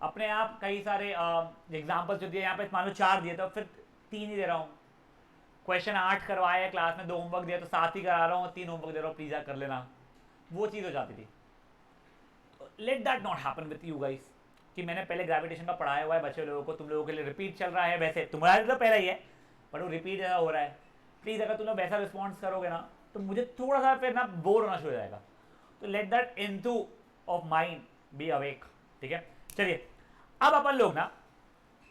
अपने आप। कई सारे एग्जाम्पल्स जो दिए यहाँ पे, मान लो 4 दिए तो फिर 3 ही दे रहा हूँ। क्वेश्चन 8 करवाया क्लास में, 2 होमवर्क दिया तो 7 ही करा रहा हूँ, 3 होमवर्क दे रहा हूँ, प्लीज़ कर लेना, वो चीज़ हो जाती थी। Let that not happen with you guys, कि मैंने पहले ग्रेविटेशन का पढ़ाया हुआ है बच्चे लोगों को, तुम लोगों के लिए रिपीट चल रहा है, वैसे तुम्हारा तो पहला ही है बट वो रिपीट जैसा हो रहा है। प्लीज़ अगर तुम लोग वैसा रिस्पॉन्स करोगे ना तो मुझे थोड़ा सा फिर ना बोर होना शुरू हो जाएगा, तो let that into of mind be awake. ठीक है, चलिए अब अपन लोग ना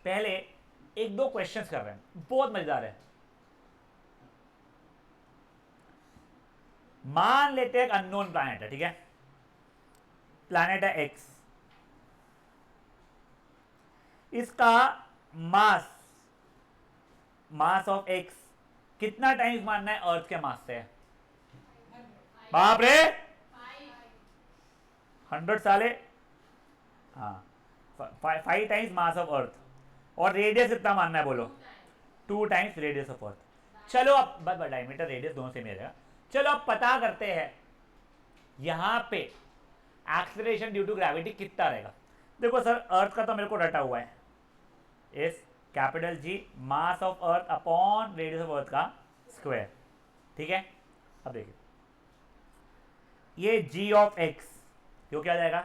पहले 1-2 क्वेश्चंस कर रहे हैं, बहुत मजेदार है। मान लेते एक अननोन प्लैनेट है, ठीक है, प्लैनेट है एक्स, इसका मास, मास ऑफ एक्स कितना टाइम्स मानना है अर्थ के मास से? बाप रे, 100 साले, हाँ 5 टाइम्स मास ऑफ अर्थ, और रेडियस कितना मानना है बोलो? 2 टाइम्स रेडियस ऑफ अर्थ। चलो अब बस डायमीटर रेडियस दोनों से मिलेगा। चलो अब पता करते हैं यहां पे एक्सेलरेशन ड्यू टू ग्रेविटी कितना रहेगा। देखो सर, अर्थ का तो मेरे को रटा हुआ है, इस capital G mass of earth upon radius of earth का स्क्वायर, ठीक है। अब देखिए ये जी ऑफ एक्स क्यों क्या जाएगा,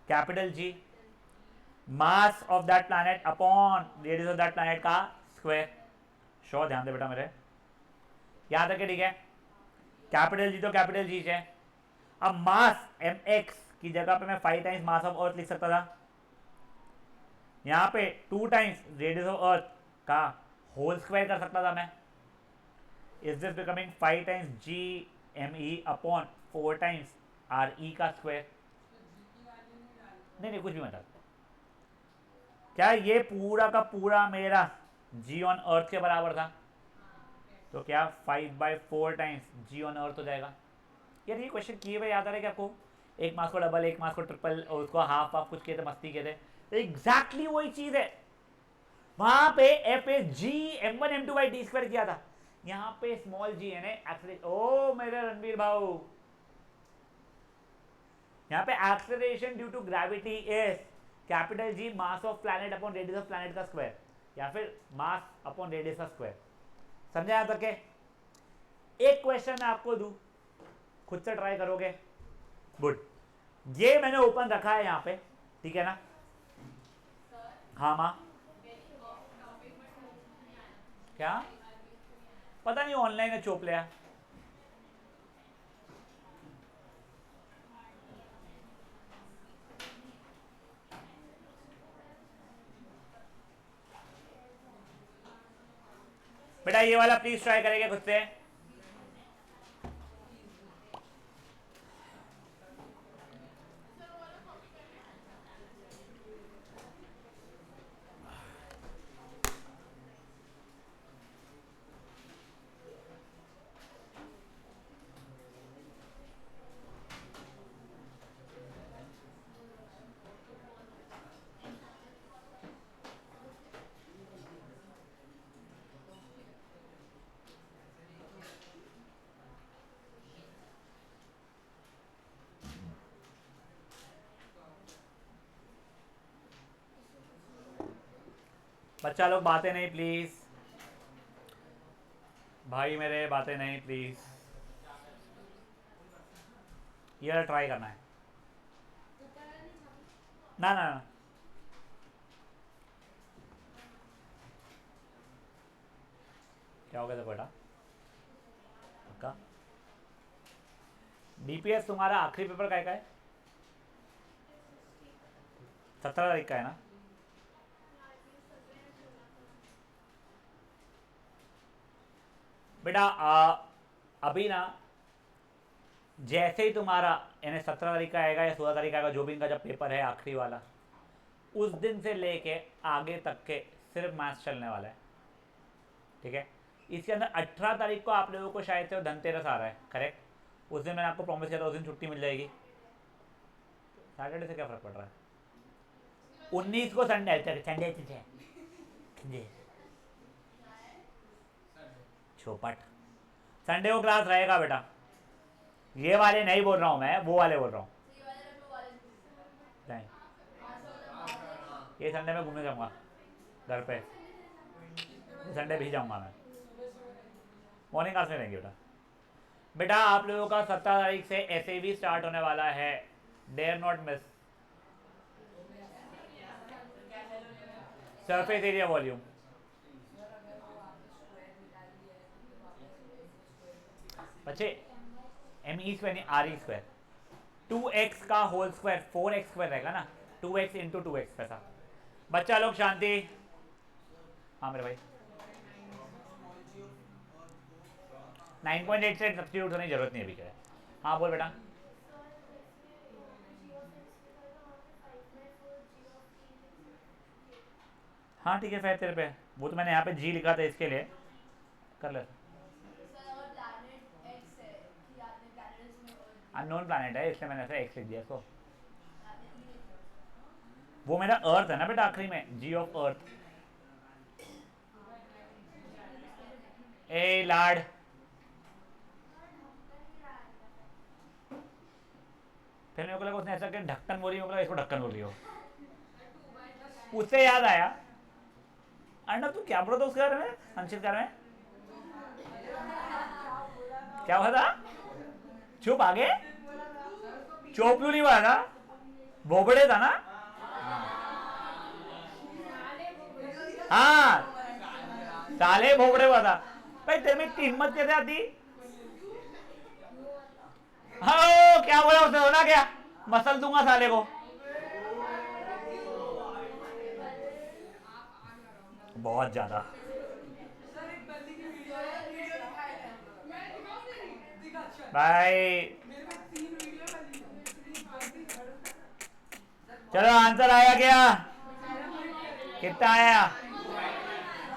capital G mass of that planet upon radius of that planet का स्क्वायर। श्योर, ध्यान दे बेटा मेरे, यहां तक है, ठीक है। कैपिटल जी तो कैपिटल जी है। अब मास एम एक्स की जगह पे मैं 5 टाइम्स मास ऑफ अर्थ लिख सकता था, यहां पे 2 टाइम्स रेडियस ऑफ अर्थ का होल स्क्वायर कर सकता था मैं। Is this becoming 5 times G M E upon 4 times R E का स्क्वायर? नहीं कुछ भी मतलब, क्या ये पूरा का पूरा मेरा जी ऑन अर्थ के बराबर था? तो क्या 5/4 टाइम्स जी ऑन अर्थ हो जाएगा? यार ये क्वेश्चन किए हुए याद आ रहे क्या आपको? एक मास को डबल, एक मास को ट्रिपल, और उसको हाफ हाफ कुछ किए थे, मस्ती किए थे, एग्जैक्टली वही चीज है। वहां पे F A G m1 m2 by D square किया था, यहां पे स्मॉल जी है एक्सेलरेशन। ओ मेरे रणबीर भाऊ, यहां पे acceleration due to gravity is capital G mass of planet upon radius of planet का स्क्वायर, या फिर मास अपॉन रेडियस का स्क्वायर। समझा यहां तक के? एक क्वेश्चन मैं आपको दूं, खुद से ट्राई करोगे? गुड। ये मैंने ओपन रखा है यहाँ पे, ठीक है ना? हाँ माँ, क्या पता नहीं, ऑनलाइन है चोप लिया। बेटा ये वाला प्लीज ट्राई करेंगे खुद से। बच्चा लोग बातें नहीं प्लीज, भाई मेरे बातें नहीं प्लीज। ये वाला ट्राई करना है। ना ना ना, क्या हो गया था बेटा? पक्का डीपीएस तुम्हारा आखिरी पेपर का है? 17 तारीख का है ना? बेटा अभी ना, जैसे ही तुम्हारा यानी 17 तारीख का आएगा या 16 तारीख का आएगा, जो भी इनका जब पेपर है आखिरी वाला, उस दिन से लेके आगे तक के सिर्फ मैथ्स चलने वाला है, ठीक है? इसके अंदर 18 तारीख को आप लोगों को शायद से धनतेरस आ रहा है, करेक्ट? उस दिन मैंने आपको प्रॉमिस किया था उस दिन छुट्टी मिल जाएगी। सैटरडे से क्या फर्क पड़ रहा है? 19 को संडे छोपट, संडे को क्लास रहेगा बेटा। ये वाले नहीं बोल रहा हूँ मैं, वो वाले बोल रहा हूँ। नहीं, ये संडे में घूमने जाऊँगा घर पे, संडे भी जाऊँगा मैं। मॉर्निंग क्लास में रहेंगे बेटा। बेटा आप लोगों का 17 तारीख से ऐसे भी स्टार्ट होने वाला है, dare not miss. Surface area volume, बच्चे एम ई स्क्वायर नहीं आर ई स्क्वायर, 2x का होल स्क्वायर 4x स्क्वायर रहेगा ना, 2x इंटू 2x पैसा। बच्चा लोग शांति। हाँ मेरे भाई, 9.8 से सब्स्टिट्यूट होने की जरूरत नहीं है अभी क्या है। हाँ बोल बेटा। हाँ ठीक है, फिर तेरे पे वो तो मैंने यहाँ पे जी लिखा था इसके लिए, कर ले। अननोन प्लैनेट है इसलिए मैंने ऐसा एक्स लिख दिया इसको। वो मेरा अर्थ है ना बेटा, आखिरी में जी ऑफ अर्थ। ए लाड, फिर मेरे को लगा उसने ऐसा कि ढक्कन बोली, मेरे को लगा इसको ढक्कन बोल रही हो। उससे याद आया, अर्णव तू क्या बोला था उसके बारे में, संचित के बारे में क्या हुआ था? चुप, आगे चोपलू नहीं बोला था, बोबड़े था ना? हाँ साले भोबड़े हुआ था। भाई तेरे में इतनी हिम्मत कैसे आती? हाँ क्या बोला उसने, होना क्या, मसल दूंगा साले को। बहुत ज्यादा। भाई चलो आंसर आया क्या? कितना आया?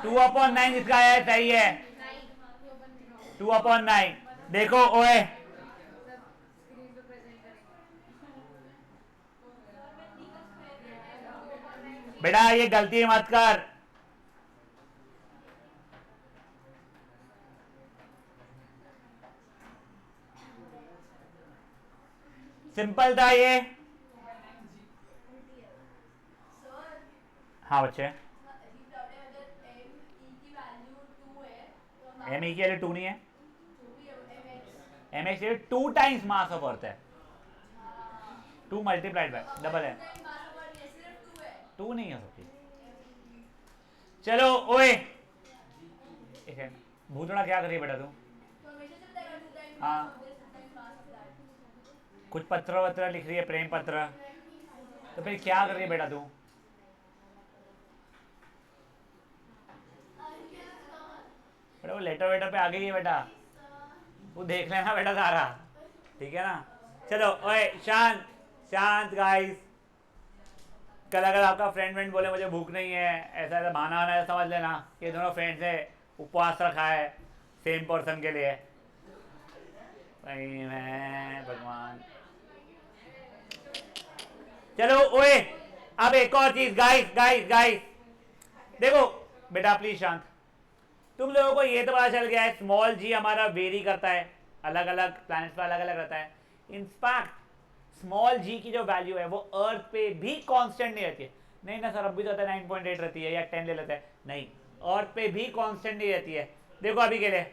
2/9 इसका आया, सही है 2/9। देखो ओए, बेटा ये गलती मत कर। सिंपल था ये। हाँ बच्चे, एम ई के लिए 2 नहीं है, mx ये 2 टाइम्स मास ऑफ अर्थ है, 2 मल्टीप्लाइड बाय डबल है, 2 नहीं हो सकती। चलो ओए भूतड़ा क्या कर रही है बेटा तू? हाँ कुछ पत्र वत्र लिख रही है, प्रेम पत्र, तो फिर क्या कर रही है बेटा तू? बेटा वो लेटर वेटर पे आ गई है बेटा, वो देख लेना बेटा सारा, ठीक है ना? चलो ओए शांत शांत गाइस। कल अगर आपका फ्रेंड बोले मुझे भूख नहीं है, ऐसा ऐसा बहाना आना है, समझ लेना ये दोनों फ्रेंड्स है, उपवास रखा है सेम पर्सन के लिए। मैं भगवान। चलो ओए अब एक और चीज गाइस गाइस गाइस, देखो बेटा प्लीज शांत। तुम लोगों को ये तो पता चल गया है स्मॉल जी हमारा वेरी करता है, अलग अलग प्लैनेट्स पे अलग अलग रहता है। इनफैक्ट स्मॉल जी की जो वैल्यू है वो अर्थ पे भी कांस्टेंट नहीं रहती है। नहीं ना सर, अब भी तो 9.8 रहती है या 10 ले लेते हैं, नहीं अर्थ पे भी कांस्टेंट नहीं रहती है। देखो अभी के लिए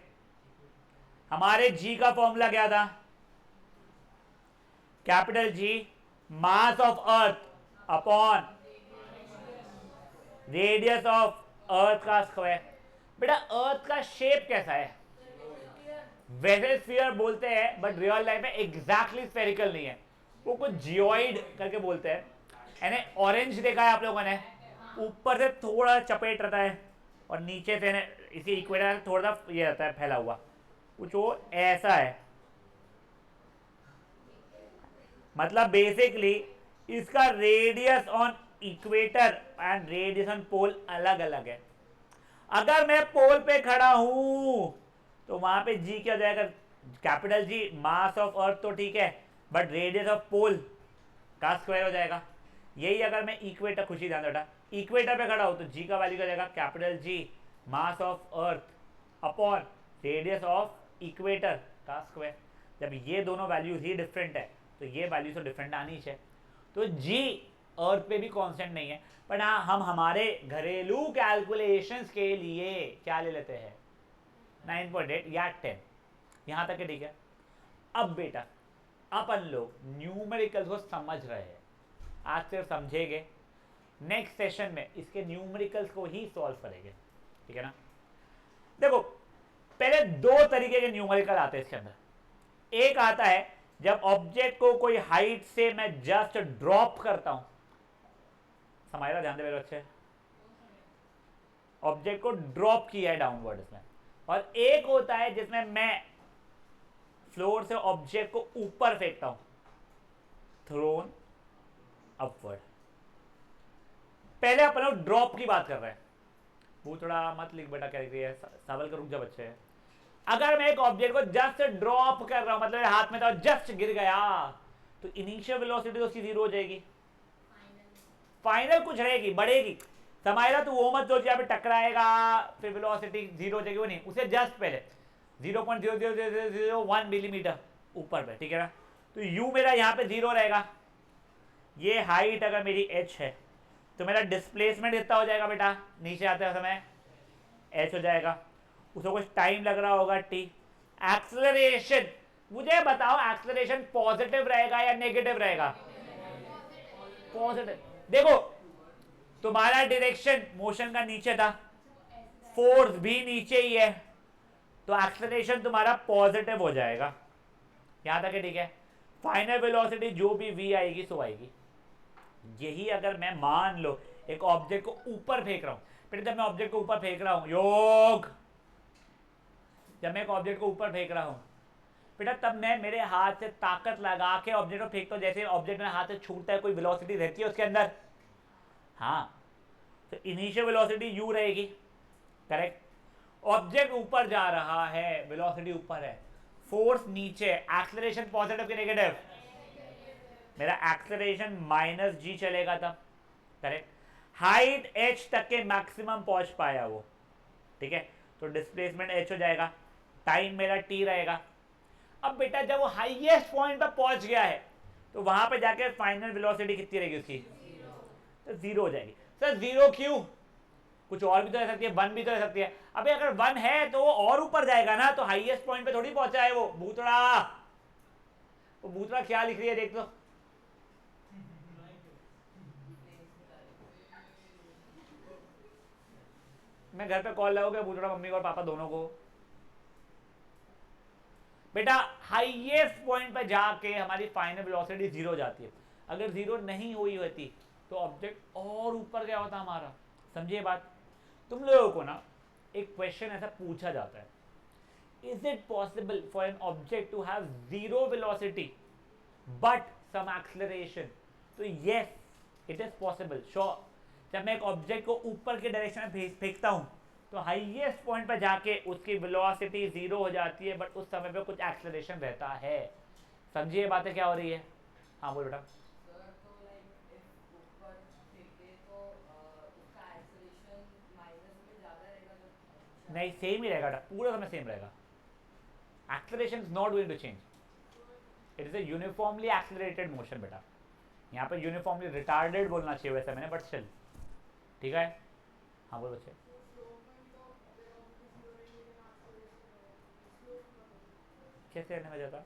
हमारे जी का फॉर्मूला क्या था? Capital G mass of earth upon radius of earth का स्क्वायर। बेटा अर्थ का शेप कैसा है? वैसे स्फीयर बोलते हैं बट रियल लाइफ में एग्जैक्टली स्फेरिकल नहीं है, वो कुछ जियोइड करके बोलते हैं। यानी ऑरेंज देखा है आप लोगों ने, ऊपर से थोड़ा चपेट रहता है और नीचे से इसी इक्वेटर से थोड़ा सा ये रहता है फैला हुआ, कुछ वो ऐसा है। मतलब बेसिकली इसका radius on equator and radius on pole अलग अलग है। अगर मैं पोल पे खड़ा हूं तो वहां पे जी क्या हो जाएगा? कैपिटल जी मास ऑफ अर्थ तो ठीक है, बट रेडियस ऑफ पोल का स्क्वायर हो जाएगा। यही अगर मैं इक्वेटर, खुशी ध्यान बेटा, इक्वेटर पे खड़ा हूं तो जी का वैल्यू क्या जाएगा? Capital G mass of earth upon radius of equator का स्क्वायर। जब ये दोनों वैल्यूज ही डिफरेंट है तो ये वैल्यू तो डिफरेंट आनी चाहिए। तो जी अर्थ पे भी कांस्टेंट नहीं है, पर हाँ हम हमारे घरेलू कैलकुलेशंस के लिए क्या ले लेते हैं? 9.8 या 10, यहां तक है, ठीक है। अब बेटा अपन लोग न्यूमेरिकल्स को समझ रहे हैं, आज सिर्फ समझेंगे, नेक्स्ट सेशन में इसके न्यूमेरिकल्स को ही सॉल्व करेंगे, ठीक है ना? देखो पहले दो तरीके के न्यूमेरिकल आते हैं इसके अंदर। एक आता है जब ऑब्जेक्ट को कोई हाइट से मैं जस्ट ड्रॉप करता हूं, समझ ध्यान दे मेरे बच्चे, ऑब्जेक्ट को ड्रॉप किया है डाउनवर्ड इसमें। और एक होता है जिसमें मैं फ्लोर से ऑब्जेक्ट को ऊपर फेंकता हूं, थ्रोन अपवर्ड। पहले अपन लोग ड्रॉप की बात कर रहे हैं। वो थोड़ा मत लिख बेटा, क्या लिख रही है? सवाल का रुक जा बच्चे। अगर मैं एक ऑब्जेक्ट को जस्ट ड्रॉप कर रहा हूं, मतलब हाथ में था जस्ट गिर गया, तो इनिशियल वेलोसिटी तो उसकी 0 हो जाएगी, फाइनल कुछ रहेगी, बढ़ेगी। समाएगा तो वो मत सोच यहाँ पे टकराएगा फिर वेलोसिटी 0 हो जाएगी, वो नहीं, उसे जस्ट पहले 0.00001 मिलीमीटर ऊपर पे, ठीक है ना? तो यू मेरा यहाँ पे 0 रहेगा। ये हाइट अगर मेरी h है तो मेरा डिस्प्लेसमेंट कितना हो जाएगा बेटा? नीचे आते समय h हो जाएगा, उसको कुछ टाइम लग रहा होगा t। एक्सेलरेशन मुझे बताओ, एक्सेलरेशन पॉजिटिव रहेगा या नेगेटिव रहेगा? पॉजिटिव। देखो तुम्हारा डायरेक्शन मोशन का नीचे था, फोर्स भी नीचे ही है, तो एक्सेलरेशन तुम्हारा पॉजिटिव हो जाएगा, यहां तक है, ठीक है। फाइनल वेलोसिटी जो भी v आएगी सो आएगी। यही अगर मैं मान लो एक ऑब्जेक्ट को ऊपर फेंक रहा हूं, फिर जब मैं ऑब्जेक्ट को ऊपर फेंक रहा हूं, योग, जब मैं एक ऑब्जेक्ट को ऊपर फेंक रहा हूं बेटा, तब मैं मेरे हाथ से ताकत लगा के ऑब्जेक्ट को फेंकता हूं। जैसे ऑब्जेक्ट मेरे हाथ से छूटता है, कोई वेलोसिटी रहती है उसके अंदर, हाँ, तो इनिशियल वेलोसिटी u रहेगी, करेक्ट। ऑब्जेक्ट ऊपर जा रहा है, वेलोसिटी ऊपर है, फोर्स नीचे, एक्सेलरेशन पॉजिटिव के नेगेटिव? मेरा एक्सेलरेशन -g चलेगा तब, करेक्ट। हाइट h तक के मैक्सिमम पहुंच पाया वो, ठीक है, तो डिस्प्लेसमेंट h हो जाएगा, टाइम मेरा t रहेगा। अब बेटा जब वो हाईएस्ट पॉइंट पर पहुंच गया है तो वहां पे जाके फाइनल वेलोसिटी कितनी रहेगी उसकी? तो 0 हो जाएगी। सर 0 क्यों? कुछ और भी तो रह सकती है, 1 भी तो रह सकती है। अबे अगर 1 है तो वो और ऊपर जाएगा ना, तो हाईएस्ट पॉइंट पे थोड़ी पहुंचा है वो भूतड़ा। वो भूतड़ा क्या लिख रही है देख तो। मैं घर पे कॉल लगाऊंगा भूतड़ा मम्मी को और पापा दोनों को। बेटा हाईएस्ट पॉइंट पर जाके हमारी फाइनल वेलोसिटी 0 हो जाती है। अगर 0 नहीं हुई होती तो ऑब्जेक्ट और ऊपर गया होता हमारा। समझिए बात। तुम लोगों को ना एक क्वेश्चन ऐसा पूछा जाता है, is it possible for an object to have 0 velocity but some acceleration? तो yes, it is possible, sure. जब मैं एक ऑब्जेक्ट को ऊपर के डायरेक्शन में फेंकता हूं तो हाईएस्ट पॉइंट पर जाके उसकी वेलोसिटी 0 हो जाती है, बट उस समय पे कुछ एक्सेलरेशन रहता है। समझिए बातें क्या हो रही है। हाँ बोल बेटा। नहीं, सेम ही रहेगा, पूरा समय सेम रहेगा। Acceleration is not going to change, it is a uniformly accelerated motion बेटा। यहाँ पे यूनिफॉर्मली रिटार्डेड बोलना चाहिए वैसे मैंने, बट स्टिल ठीक है। हाँ बोल बच्चे। कैसे रहने में जाता,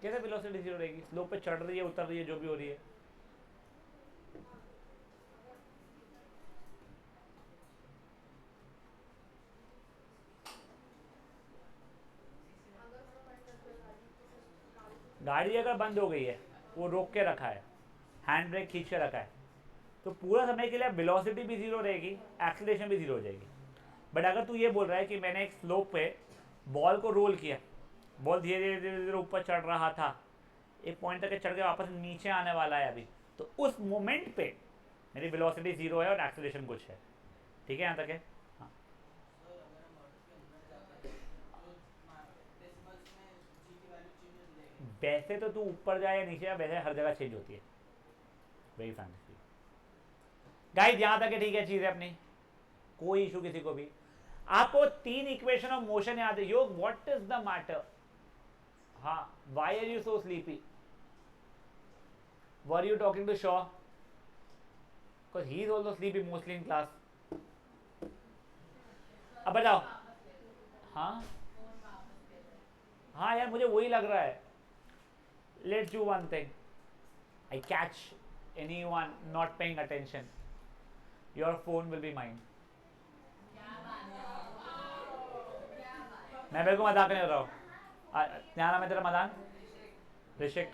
कैसे वेलोसिटी 0 रहेगी? स्लोप पे चढ़ रही है, उतर रही है, जो भी हो रही है। गाड़ी अगर बंद हो गई है, वो रोक के रखा है, हैंड ब्रेक खींच के रखा है, तो पूरा समय के लिए वेलोसिटी भी 0 रहेगी, एक्सीलरेशन भी 0 हो जाएगी। बट अगर तू ये बोल रहा है कि मैंने एक स्लोप पे बॉल को रोल किया, बॉल धीरे धीरे धीरे धीरे ऊपर चढ़ रहा था, एक पॉइंट तक चढ़ के वापस नीचे आने वाला है अभी, तो उस मोमेंट पे मेरी वेलोसिटी 0 है और एक्सीलरेशन कुछ है। ठीक है, यहाँ तक है। हाँ, वैसे तो तू ऊपर जाए या नीचे जाए, वैसे हर जगह चेंज होती है, वेरी फैंसी गाइस। यहाँ तक है, ठीक है, चीज़ है अपनी, कोई इशू किसी को भी। आपको 3 इक्वेशन ऑफ मोशन याद है। Yog, what is the matter? हाँ, why are you so sleepy? Were you talking to Shaw? Because he is also sleepy mostly in class. अब बताओ। हाँ हाँ यार, मुझे वही लग रहा है। Let's do one thing, I catch anyone not paying attention, your phone will be mine. मैं मेरे को मजाक नहीं कर रहा हूँ, क्या नाम है तेरा? मदान, ऋषिक।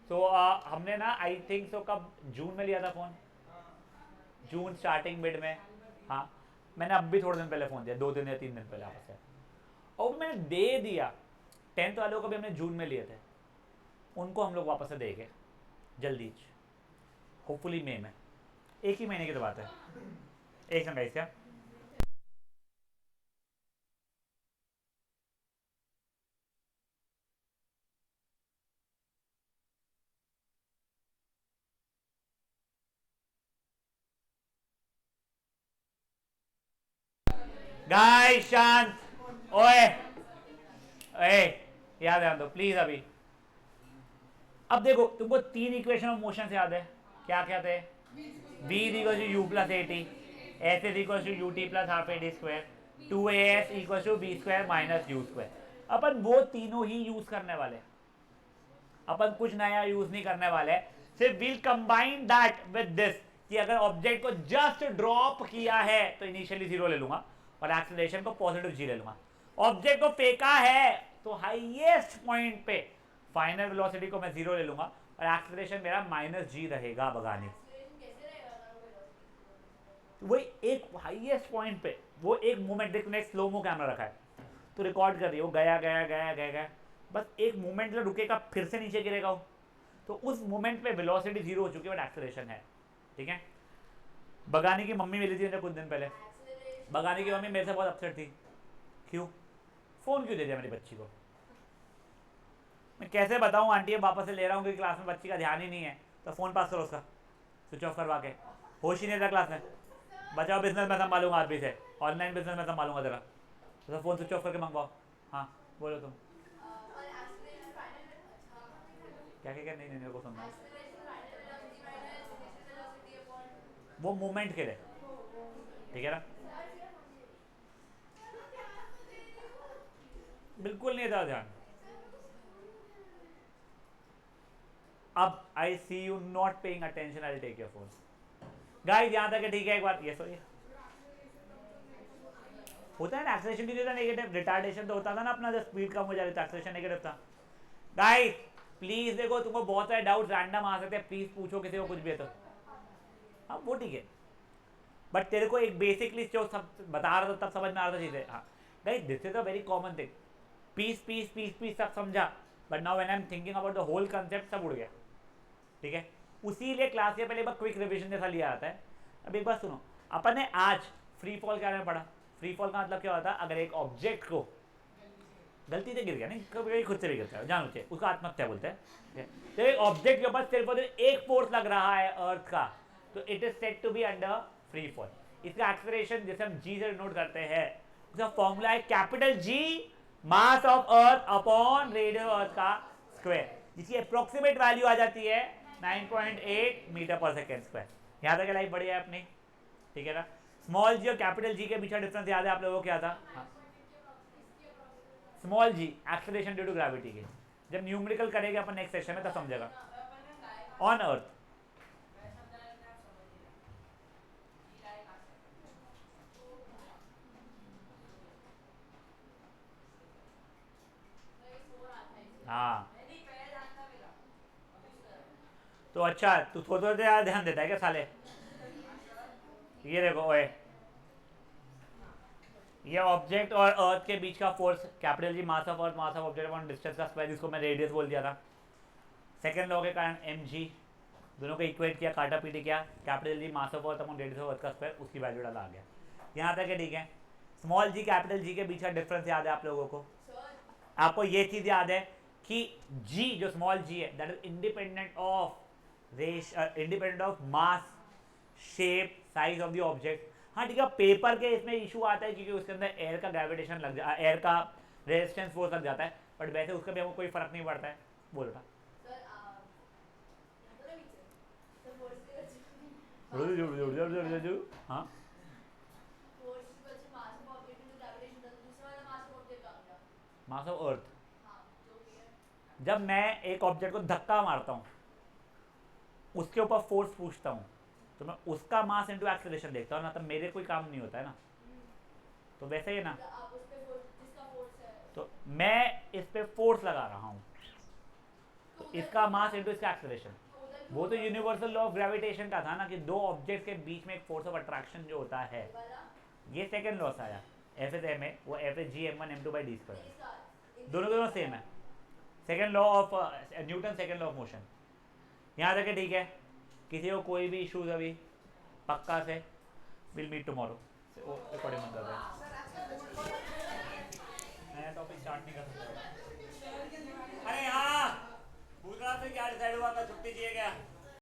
तो हमने ना आई थिंक सो कब जून में लिया था फ़ोन, जून स्टार्टिंग मिड में। हाँ, मैंने अब भी थोड़े दिन पहले फ़ोन दिया, 2 दिन या 3 दिन पहले आपस से, और मैंने दे दिया। 10th वालों को भी हमने जून में लिए थे, उनको हम लोग वापस से देंगे जल्दी, होपफुली मई में। एक ही महीने की तो बात है। एक सेकंड क्या गाइस, शांत। ओए ओए, याद है दो प्लीज अभी। अब देखो, तुमको 3 इक्वेशन ऑफ मोशन से याद है, क्या क्या थे? v is equal to you plus a t, s is equal to u t plus half a t square, 2as equal to B square minus you square. अपन वो तीनों ही यूज करने वाले, अपन कुछ नया यूज नहीं करने वाले, सिर्फ will combine that with this कि अगर ऑब्जेक्ट को जस्ट ड्रॉप किया है तो इनिशियली 0 ले लूंगा और एक्सेलरेशन को पॉजिटिव g ले लूंगा। ऑब्जेक्ट को फेंका है तो हाईएस्ट पॉइंट पे फाइनल वेलोसिटी को मैं 0 ले लूंगा और एक्सेलरेशन मेरा -g रहेगा बगानी। वही एक हाईएस्ट पॉइंट पे वो एक मोमेंट, देख ने स्लो मो कैमरा रखा है तो रिकॉर्ड कर रही है, वो गया गया गया गया गया, बस एक मोमेंट में रुकेगा, फिर से नीचे गिरेगा वो, तो उस मोमेंट पे वेलोसिटी 0 हो चुकी है बट एक्सेलरेशन है। ठीक है। बगानी की मम्मी मिली थी मुझे कुछ दिन पहले, बगानी की मम्मी मेरे से बहुत अपसेट थी। क्यों? फ़ोन क्यों दे दिया मेरी बच्ची को? मैं कैसे बताऊं आंटी, अब वापस से ले रहा हूँ क्योंकि क्लास में बच्ची का ध्यान ही नहीं है, तो फ़ोन पास करो उसका, स्विच ऑफ करवा के। होश ही नहीं था क्लास में। बचाओ, बिजनेस में संभालूंगा आदमी से, ऑनलाइन बिजनेस में संभालूंगा तेरा, तो फ़ोन स्विच ऑफ करके मंगवाओ। हाँ बोलो तुम क्या क्या क्या? नहीं नहीं, मेरे को सुनना। वो मूवमेंट के लिए, ठीक है ना? बिल्कुल नहीं था ध्यान। अब I see you not paying attention, I take your phone. Guys यहां तक है, ठीक है? एक बार ये सॉरी होता है ना एक्सेलरेशन की नेगेटिव, रिटार्डेशन तो होता था ना अपना, जब स्पीड कम हो जा रही थी एक्सेलरेशन नेगेटिव था। गाइस प्लीज देखो, तुमको बहुत सारे डाउट रैंडम आ सकते हैं, प्लीज पूछो किसी को कुछ भी है तो। हाँ वो ठीक है, बट तेरे को एक बेसिक लिस्ट जो सब बता रहा था तब समझ में आ रहा था चीजें। हाँ guys this is a very common thing, piece piece piece piece सब समझा, but now when I am thinking about the whole concept सब उड़ गया, ठीक है? उसीलिए क्लास के पहले एक बार क्विक रिविजन जैसा लिया आता है। अब एक बात सुनो, अपन ने आज फ्री फॉल के बारे में पढ़ा। फ्री फॉल का मतलब क्या होता है? अगर एक ऑब्जेक्ट को गलती से गिर गया, नहीं कभी कभी खुद से भी गिरता है जान लीजिए, उसको आत्महत्या बोलते हैं। तो एक ऑब्जेक्ट के ऊपर सिर्फ एक फोर्स लग रहा है अर्थ का, तो it is said to be under free fall. इसका एक्सेलरेशन जैसे हम जी से डिनोट करते हैं, उसका फॉर्मूला है capital G mass of earth upon radius earth का स्क्वायर, जिसकी अप्रोक्सीमेट वैल्यू आ जाती है 9.8 मीटर पर सेकेंड स्क्वायर। यहाँ तक लाइफ बढ़िया है अपनी, ठीक है ना? स्मॉल जी और कैपिटल जी के बीच का डिफरेंस याद है आप लोगों को? क्या था? हाँ। Small G acceleration due to gravity के, जब न्यूमेरिकल करेंगे अपन नेक्स्ट सेशन में तब समझेगा। ऑन अर्थ हाँ, तो अच्छा तू थोड़ा थोड़ा ध्यान देता है क्या साले? ये देखो ओए, ये ऑब्जेक्ट और अर्थ के बीच का force capital G mass of earth mass of object upon distance का स्क्वायर, जिसको मैं रेडियस बोल दिया था। सेकंड लॉ के कारण एम जी, दोनों को इक्वेट किया, काटा पीटी किया, capital G mass of earth upon radius of earth का स्क्वायर, उसकी वैल्यू डाला आ गया। यहाँ तक है, ठीक है? स्मॉल जी कैपिटल जी के बीच का डिफरेंस याद है आप लोगों को? आपको ये चीज याद है कि जी जो स्मॉल जी है that is independent of independent of mass shape size of the object. हाँ ठीक है, पेपर के इसमें इशू आता है क्योंकि उसके अंदर एयर का ग्रेविटेशन लग जाता है, एयर का रेजिस्टेंस फोर्स लग जाता है, बट वैसे उसका भी हमको कोई फर्क नहीं पड़ता है। बोल रहा हाँ, मास ऑफ अर्थ, जब मैं एक ऑब्जेक्ट को धक्का मारता हूँ उसके ऊपर फोर्स पूछता हूँ तो मैं उसका मास इंटू एक्सेलरेशन देखता हूँ ना, तब मेरे कोई काम नहीं होता है ना। तो वैसे ही ना, तो मैं इस पे फोर्स लगा रहा हूँ तो इसका मास इंटू इसका एक्सेलरेशन, वो तो यूनिवर्सल लॉ ऑफ ग्रेविटेशन का था ना कि दो ऑब्जेक्ट के बीच में एक फोर्स ऑफ अट्रैक्शन जो होता है, ये सेकंड लॉ से आया। एफ इज एम ए, वो F is G M one M two by D square, दोनों सेम है। Second law of Newton, second law of motion. यहाँ तक है, ठीक है? किसी को कोई भी इशूज अभी पक्का से? Will meet tomorrow. रिकॉर्डिंग बंद कर रहे हैं, नया टॉपिक स्टार्ट नहीं कर सकते। अरे हाँ, पूछ रहा था क्या डिसाइड हुआ, कल छुट्टी चाहिए क्या?